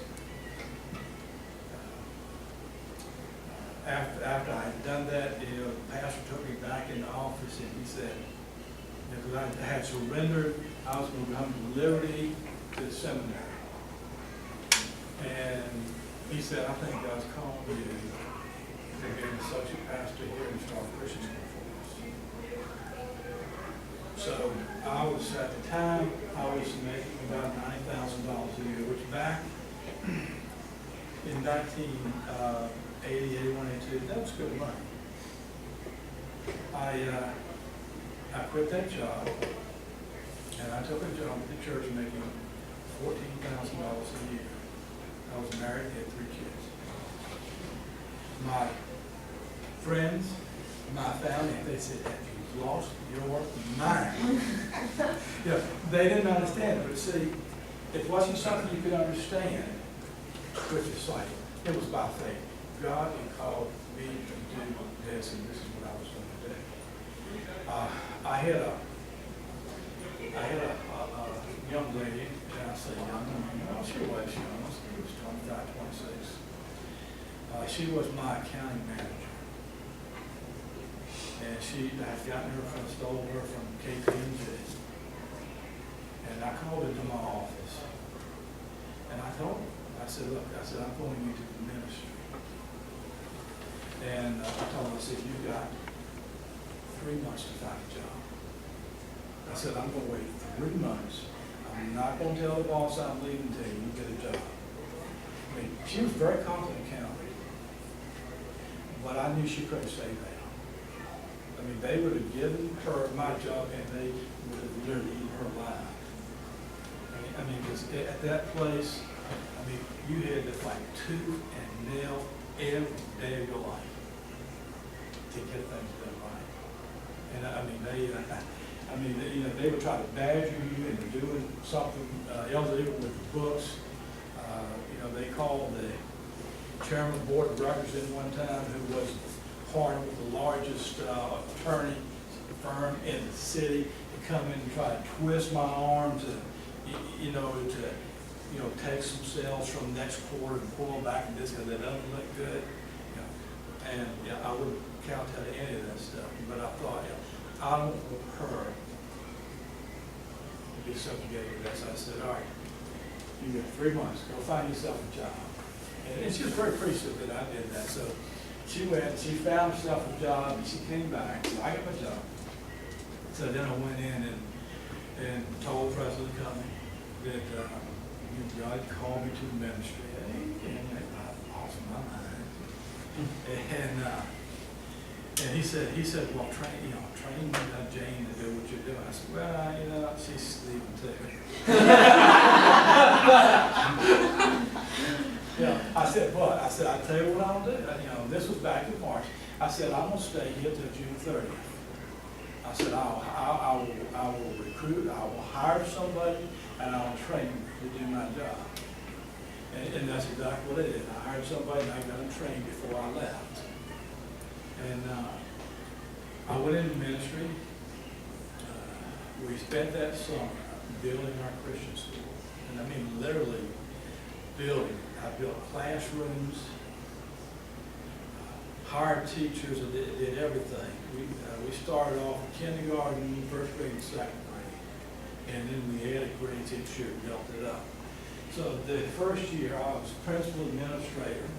After I had done that, the pastor took me back in the office and he said, because I had surrendered, I was going to come to Liberty to the seminary. And he said, I think God's calling you to be an associate pastor here and start a Christian school for us. So I was, at the time, I was making about $90,000 a year, which back in 80, 81, 82, that was good money. I quit that job, and I took a job at the church making $14,000 a year. I was married, had 3 kids. My friends, my family, they said, "Have you lost your mind?" Yeah, they didn't understand it, but see, it wasn't something you could understand, which is like, it was by faith. God had called me to do this, and this is what I was going to do. I had a young lady, and I say young, well, she was young, she was 25, 26. She was my accounting manager. And I had gotten her stole her from KPMG. And I called into my office. And I told her, I said, look, I'm going into the ministry. And I told her, I said, you've got 3 months to find a job. I said, I'm going to wait 3 months. I'm not going to tell the boss I'm leaving until you get a job. I mean, she was very confident accountant. But I knew she couldn't stay there. I mean, they would have given her my job and they would have literally eaten her alive. I mean, because at that place, I mean, you had to fight tooth and nail every day of your life to get things done right. And I mean, they would try to badger you into doing something illegal with the books. They called the chairman of the board of records in one time, who was partnered with the largest attorney firm in the city, to come in and try to twist my arm to take some sales from next quarter and pull them back and this because it doesn't look good. And I wouldn't count to any of that stuff. But I thought, I don't want her to be subjugated to this. I said, all right, you got 3 months, go find yourself a job. And she was very appreciative that I did that. So she went, she found herself a job, and she came back, so I got my job. So then I went in and told the president of the company that God called me to the ministry. And I lost my mind. And he said, well, train Jane to do what you're doing. I said, well, she's sleeping too. I said, what? I said, I'll tell you what I'll do. This was back in March. I said, I'm going to stay here till June 30th. I said, I will recruit, I will hire somebody, and I will train them to do my job. And that's exactly what it is. I hired somebody, and I got them trained before I left. And I went into ministry. We spent that summer building our Christian school. And I mean literally building. I built classrooms, hired teachers, and did everything. We started off in kindergarten, 1st grade, and 2nd grade. And then we added grades each year, built it up. So the first year I was principal administrator.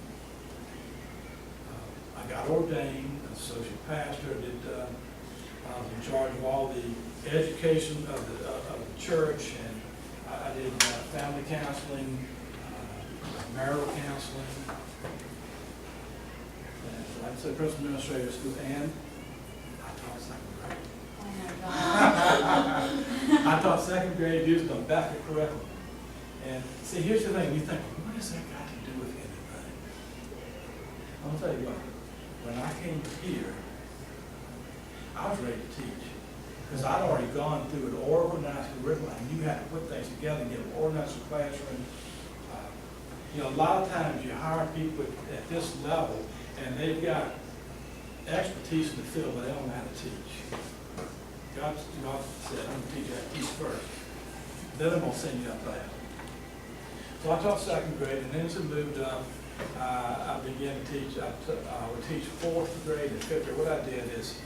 I got ordained, associate pastor, I was in charge of all the education of the church, and I did family counseling, marital counseling, and like I said, principal administrator of school, and I taught 2nd grade. Oh my God. I taught 2nd grade using the backup curriculum. And see, here's the thing, we think, what does that got to do with anything? I'll tell you what. When I came here, I was ready to teach because I'd already gone through an organized curriculum. I knew how to put things together and get an organized classroom. A lot of times you hire people at this level and they've got expertise in the field, but they don't know how to teach. God said, I'm going to teach you how to teach first. Then I'm going to send you up there. So I taught 2nd grade, and then as it moved up, I began to teach. I would teach 4th grade and 5th grade. What I did is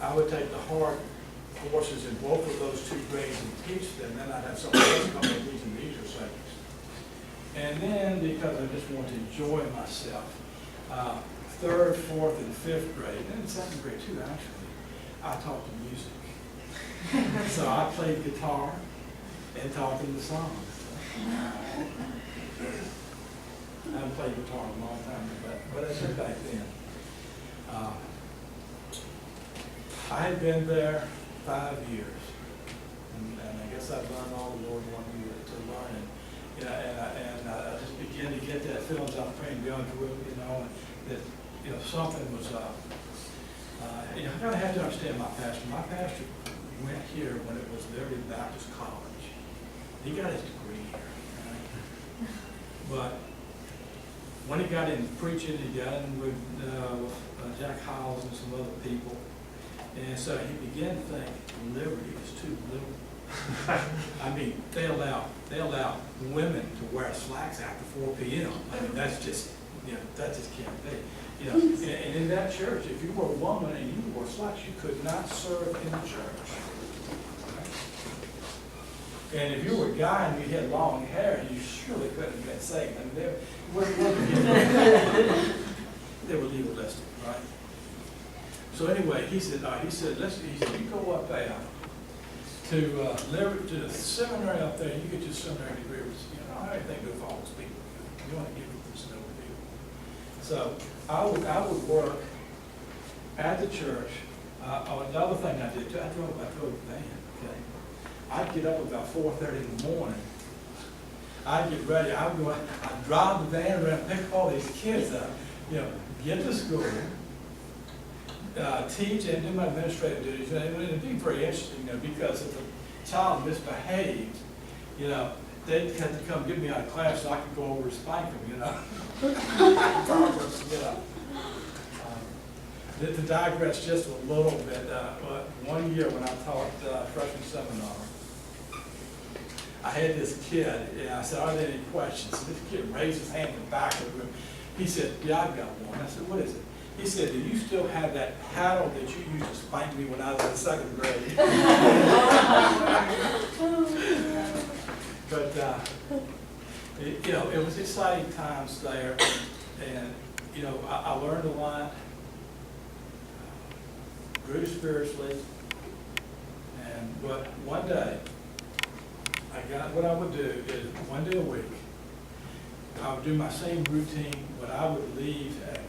I would take the hard courses in both of those 2 grades and teach them. Then I'd have somebody else come and teach them the easier subjects. And then, because I just wanted to enjoy myself, 3rd, 4th, and 5th grade, and 2nd grade too, actually, I taught them music. So I played guitar and taught them the songs. I haven't played guitar in a long time, but I did back then. I had been there 5 years, and I guess I've learned all the Lord wanted me to learn, and I just began to get that feeling as I was praying beyond the will, that something was up. I kind of had to understand my pastor. My pastor went here when it was Liberty Baptist College. He got his degree here. Right? But when he got into preaching, he got in with Jack Hiles and some other people. And so he began to think liberty is too little. I mean, they allow women to wear slacks after 4 p.m. I mean, that's just, that just can't be. And in that church, if you were a woman and you wore slacks, you could not serve in the church. And if you were a guy and you had long hair, you surely couldn't have been saved. I mean, they were legalistic, right? So anyway, he said, you go up there to the seminary up there. You get your seminary degree. I don't have anything to do with all those people. You want to give it to some other people. So I would work at the church. Another thing I did too, I drove a van. Okay, I'd get up about 4:30 in the morning. I'd get ready. I'd drive the van around, pick all these kids up, get to school, teach, and do my administrative duties. And it'd be pretty interesting, because if a child misbehaved, they'd have to come get me out of class so I could go over and spank them, To digress just a little bit, one year when I taught freshman seminar, I had this kid, and I said, are there any questions? So this kid raised his hand in the back of the room. He said, yeah, I've got one. I said, what is it? He said, do you still have that paddle that you used to spank me when I was in 2nd grade? But, it was exciting times there, and, I learned a lot, grew spiritually, but one day, what I would do is one day a week, I would do my same routine, but I would leave at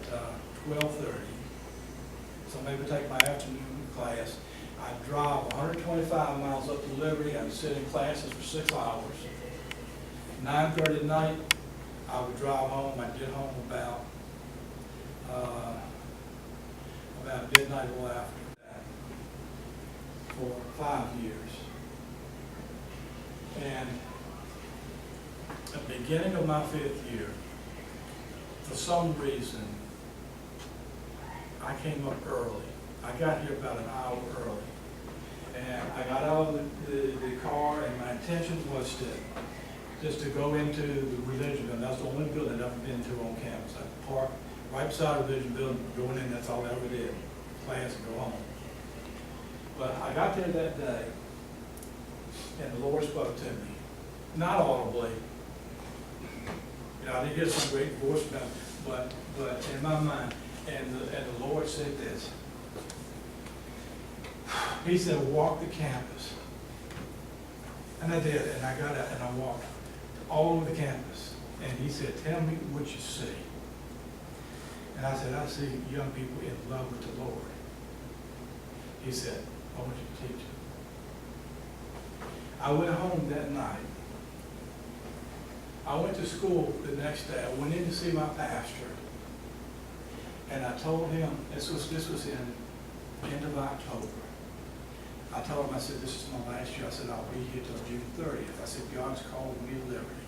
12:30. So maybe take my afternoon class. I'd drive 125 miles up to Liberty. I'd sit in classes for 6 hours. 9:30 at night, I would drive home. I'd get home about midnight or after that for 5 years. And at the beginning of my 5th year, for some reason, I came up early. I got here about an hour early. And I got out of the car, and my intention was just to go into the religion building. That's the only building I've ever been to on campus. I parked right beside the religion building, going in, that's all I ever did. Class and go home. But I got there that day, and the Lord spoke to me. Not audibly. I didn't get some great voice about it, but in my mind, and the Lord said this. He said, walk the campus. And I did, and I got out and I walked all over the campus. And he said, tell me what you see. And I said, I see young people in love with the Lord. He said, I want you to teach them. I went home that night. I went to school the next day. I went in to see my pastor. And I told him, this was in end of October. I told him, I said, this is my last year. I said, I'll be here till June 30th. I said, God's called me to liberty.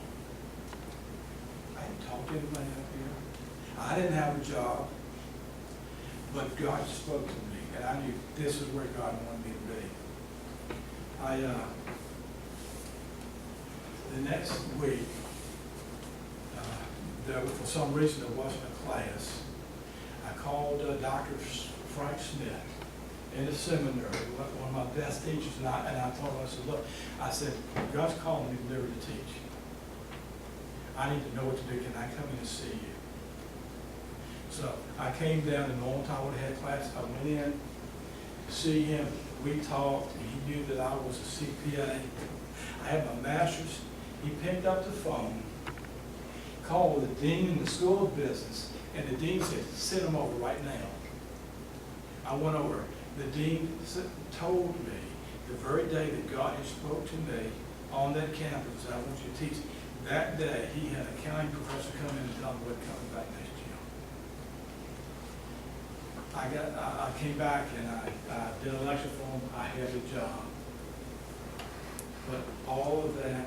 I didn't talk to anybody up here. I didn't have a job. But God spoke to me, and I knew this is where God wanted me to be. The next week, for some reason there wasn't a class. I called Dr. Frank Smith in the seminary, one of my best teachers, and I told him, I said, look, I said, God's calling me to liberty to teach. I need to know what to do. Can I come in and see you? So I came down, and the whole time I had class, I went in to see him. We talked, and he knew that I was a CPA. I had my master's. He picked up the phone, call with the dean in the school of business, and the dean said, send them over right now. I went over. The dean told me the very day that God had spoke to me on that campus, I want you to teach. That day, he had a county professor come in and tell me what coming back next year. I came back and I did a lecture for him. I had a job. But all of that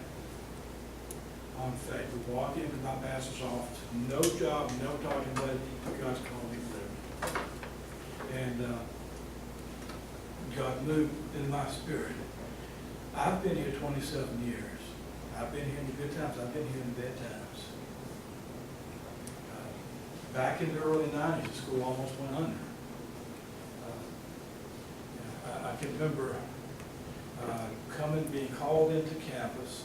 on faith. We walk into my pastor's office, no job, no talking about it. God's called me through. And God moved in my spirit. I've been here 27 years. I've been here in the good times. I've been here in the bad times. Back in the early 90s, the school almost went under. I can remember being called into campus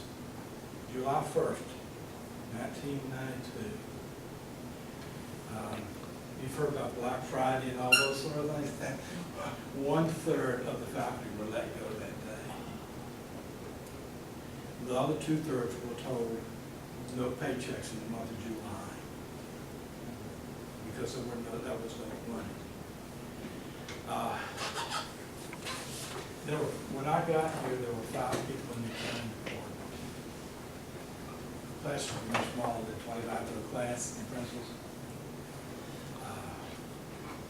July 1st, 1992. You've heard about Black Friday and all those sort of things. 1/3 of the faculty were let go that day. The other 2/3 were told no paychecks in the month of July because there was no money. When I got here, there were 5 people in the accounting department. Classes were much smaller than 25 to a class in principals.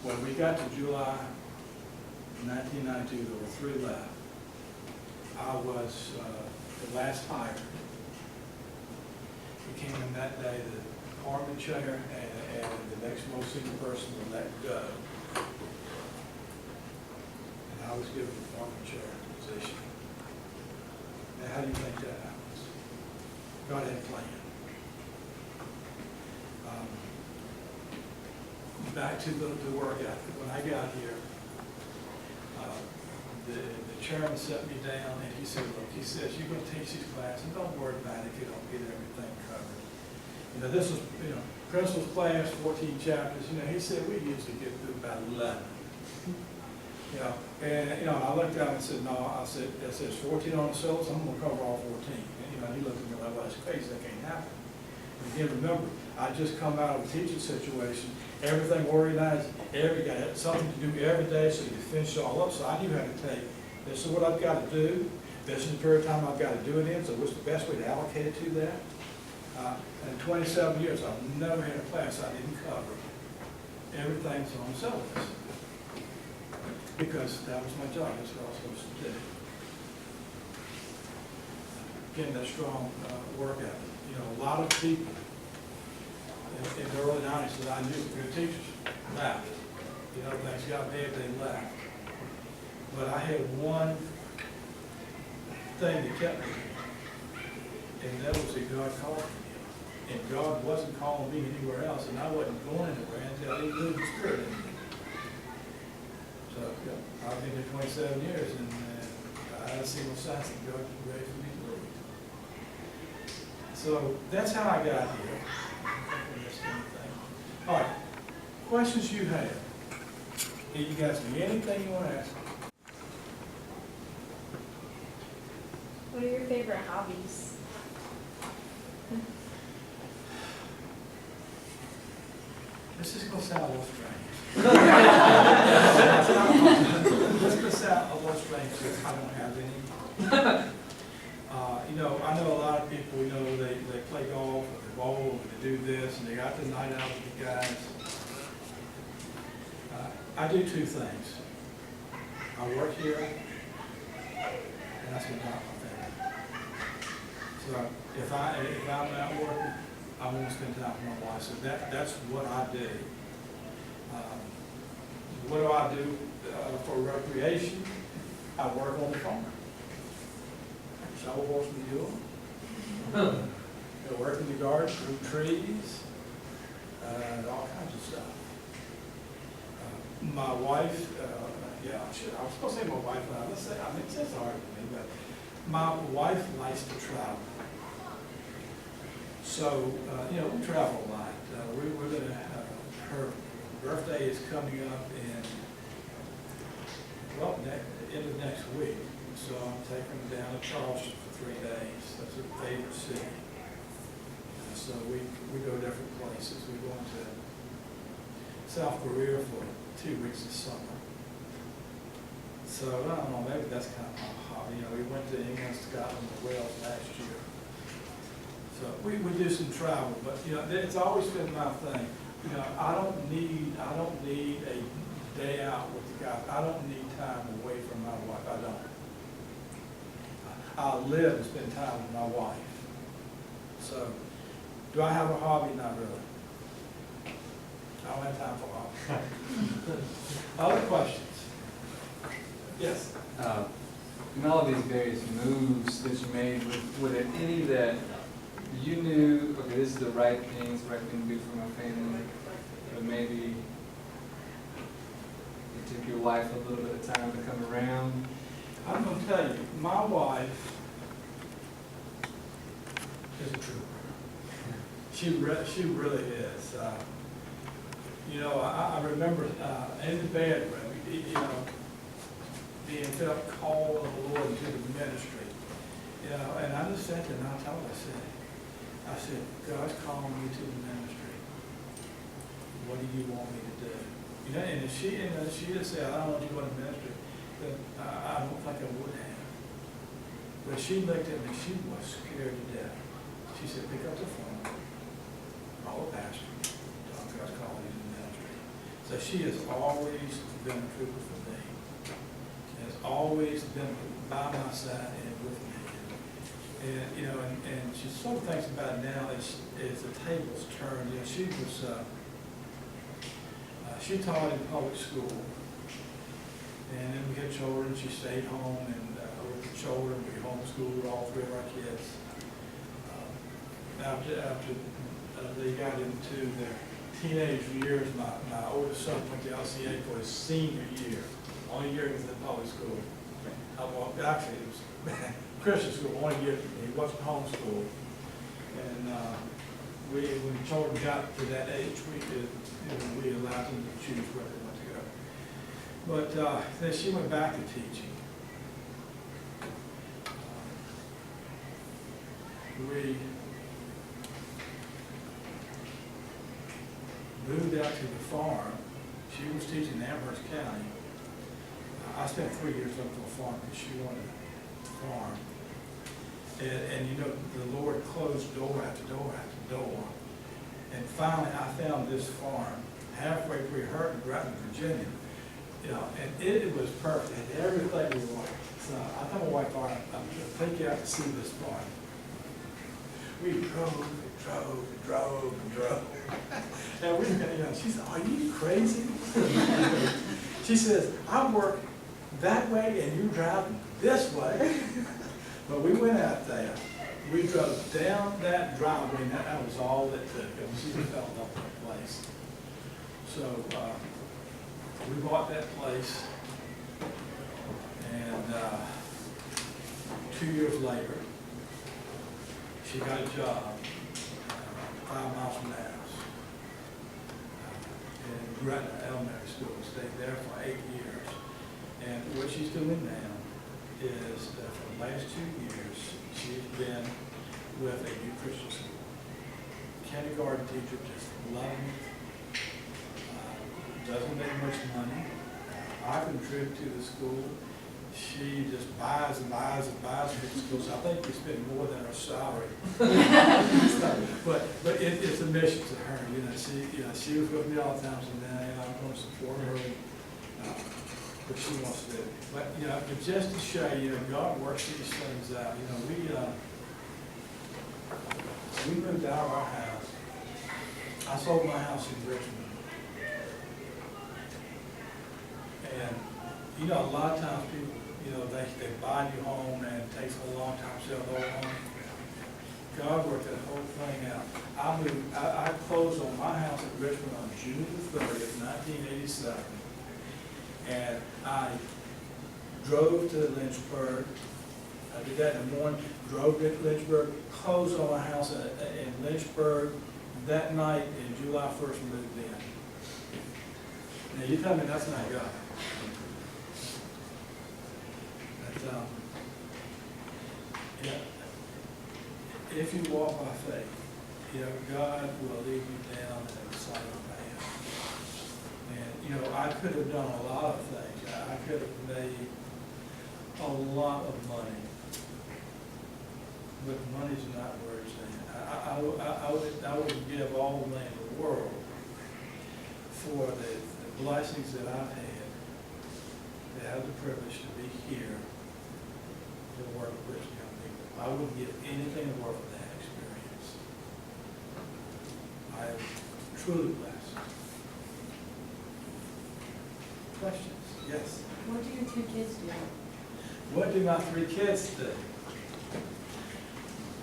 When we got to July 1992, there were 3 left. I was the last hired. We came in that day, the department chair and the next most senior person were let go. I was given the department chair position. Now, how do you think that happens? God had a plan. Back to the work ethic. When I got here, the chairman set me down and he said, look, he says, you're going to teach these classes, and don't worry about it if you don't get everything covered. You know, this was, principal's class, 14 chapters. He said, we usually get through about 11. And I looked down and said, no, I said, it says 14 on the syllabus, I'm going to cover all 14. And he looked at me like, well, that's crazy, that can't happen. And again, remember, I just come out of a teaching situation, everything organized, every guy had something to do every day so you could finish it all up. So I knew how to take, this is what I've got to do, this is the period of time I've got to do it in, so what's the best way to allocate it to that? In 27 years, I've never had a class I didn't cover. Everything's on syllabus. Because that was my job, that's what I was supposed to do. Again, that strong work ethic. A lot of people in the early 90s that I knew were good teachers left. Things got bad, they left. But I had one thing that kept me, and that was that God called me. And God wasn't calling me anywhere else, and I wasn't going anywhere until He moved the Spirit in me. So, I've been here 27 years, and I haven't seen no signs that God was ready for me to leave. So, that's how I got here. I don't think I missed anything. All right, questions you have? Hey, you guys, anything you want to ask? What are your favorite hobbies? This is going to sound a little strange. This is going to sound a little strange because I don't have any. I know a lot of people, they play golf, or they bowl, or they do this, and they got the night out with the guys. I do 2 things. I work here, and I spend time with my family. So if I'm not working, I want to spend time with my wife. So that's what I do. What do I do for recreation? I work on the farm. Shovel horse mule. I work in the garden, through trees, all kinds of stuff. My wife, I was supposed to say my wife, let's say, it's hard to me, but my wife likes to travel. So, we travel a lot. We're going to, her birthday is coming up in, end of next week. So I'm taking her down to Charleston for 3 days. That's her favorite city. so we go different places. We go into South Korea for 2 weeks this summer. So, I don't know, maybe that's kind of my hobby. You know, we went to England, Scotland, and Wales last year. So we do some travel, but, you know, it's always been my thing. You know, I don't need a day out with the guys. I don't need time away from my wife. I don't. I live and spend time with my wife. So, do I have a hobby? Not really. I don't have time for hobbies. Other questions? Yes? In all of these various moves that you made, were there any that you knew, okay, this is the right thing, it's the right thing to do for my family, but maybe it took your wife a little bit of time to come around? I'm going to tell you, my wife is a trooper. She really is. You know, I remember in the bedroom, you know, being felt called of the Lord into the ministry. You know, and I just sat there and I told her, I said, God's calling me to the ministry. What do you want me to do? You know, and if she just said, I don't want you to go to ministry, then I don't think I would have. But she looked at me, she was scared to death. She said, pick up the phone, call a pastor, tell him God's calling you to the ministry. So she has always been a trooper for me. She has always been by my side and with me. And, you know, and she sort of thinks about it now as the tables turned. You know, she taught in public school. And then we had children, she stayed home, and with the children, we homeschooled all 3 of our kids. After they got into their teenage years, my oldest son went to LCA for his senior year. Only year he was in public school. Well, actually, it was Christian school, only year he wasn't homeschooled. And when the children got to that age, we allowed them to choose where they want to go. But then she went back to teaching. We moved out to the farm. She was teaching in Amherst County. I spent 3 years up to a farm because she wanted a farm. And you know, the Lord closed door after door after door. And finally, I found this farm halfway through her in Grattan, Virginia. You know, and it was perfect. It had everything we wanted. So I told my wife, all right, I'm going to take you out to see this farm. We drove and drove and drove and drove. And we, you know, she said, are you crazy? She says, I work that way and you drive this way. But we went out there. We drove down that driveway, and that was all it took. And she fell in love with that place. So we bought that place, and 2 years later, she got a job 5 miles from the house in Gretna Elementary School. Stayed there for 8 years. And what she's doing now is that for the last 2 years, she's been with a new Christian school. Kindergarten teacher, just loving it. Doesn't make much money. I contribute to the school. She just buys and buys and buys for the school. So I think we spend more than her salary. but it's a mission to her. You know, she was with me all the time. So now, you know, I'm going to support her. What she wants to do. But, you know, but just to show you, God works these things out. You know, we moved out of our house. I sold my house in Richmond. And, you know, a lot of times people, you know, they buy a new home and it takes a long time to sell the old home. God worked that whole thing out. I closed on my house in Richmond on June the 30th, 1987. And I drove to Lynchburg. I did that in the morning, drove to Lynchburg, closed on my house in Lynchburg. That night, in July 1st, moved in. Now, you tell me that's not God. But, yeah, if you walk by faith, you know, God will lead you down in the sight of man. And, you know, I could have done a lot of things. I could have made a lot of money, but money's not where it's at. I would give all the money in the world for the blessings that I've had, to have the privilege to be here to work with young people. I wouldn't give anything in the world for that experience. I am truly blessed. Questions? Yes? What do your 2 kids do? What do my 3 kids do?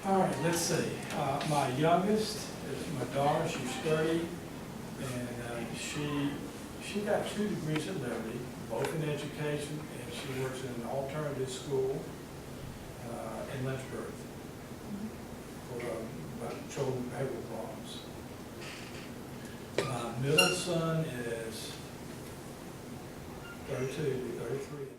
All right, let's see. My youngest is my daughter. She's 30, and she got 2 degrees at Liberty, both in education, and she works in an alternative school in Lynchburg for children with behavioral problems. My middle son is 32, 33.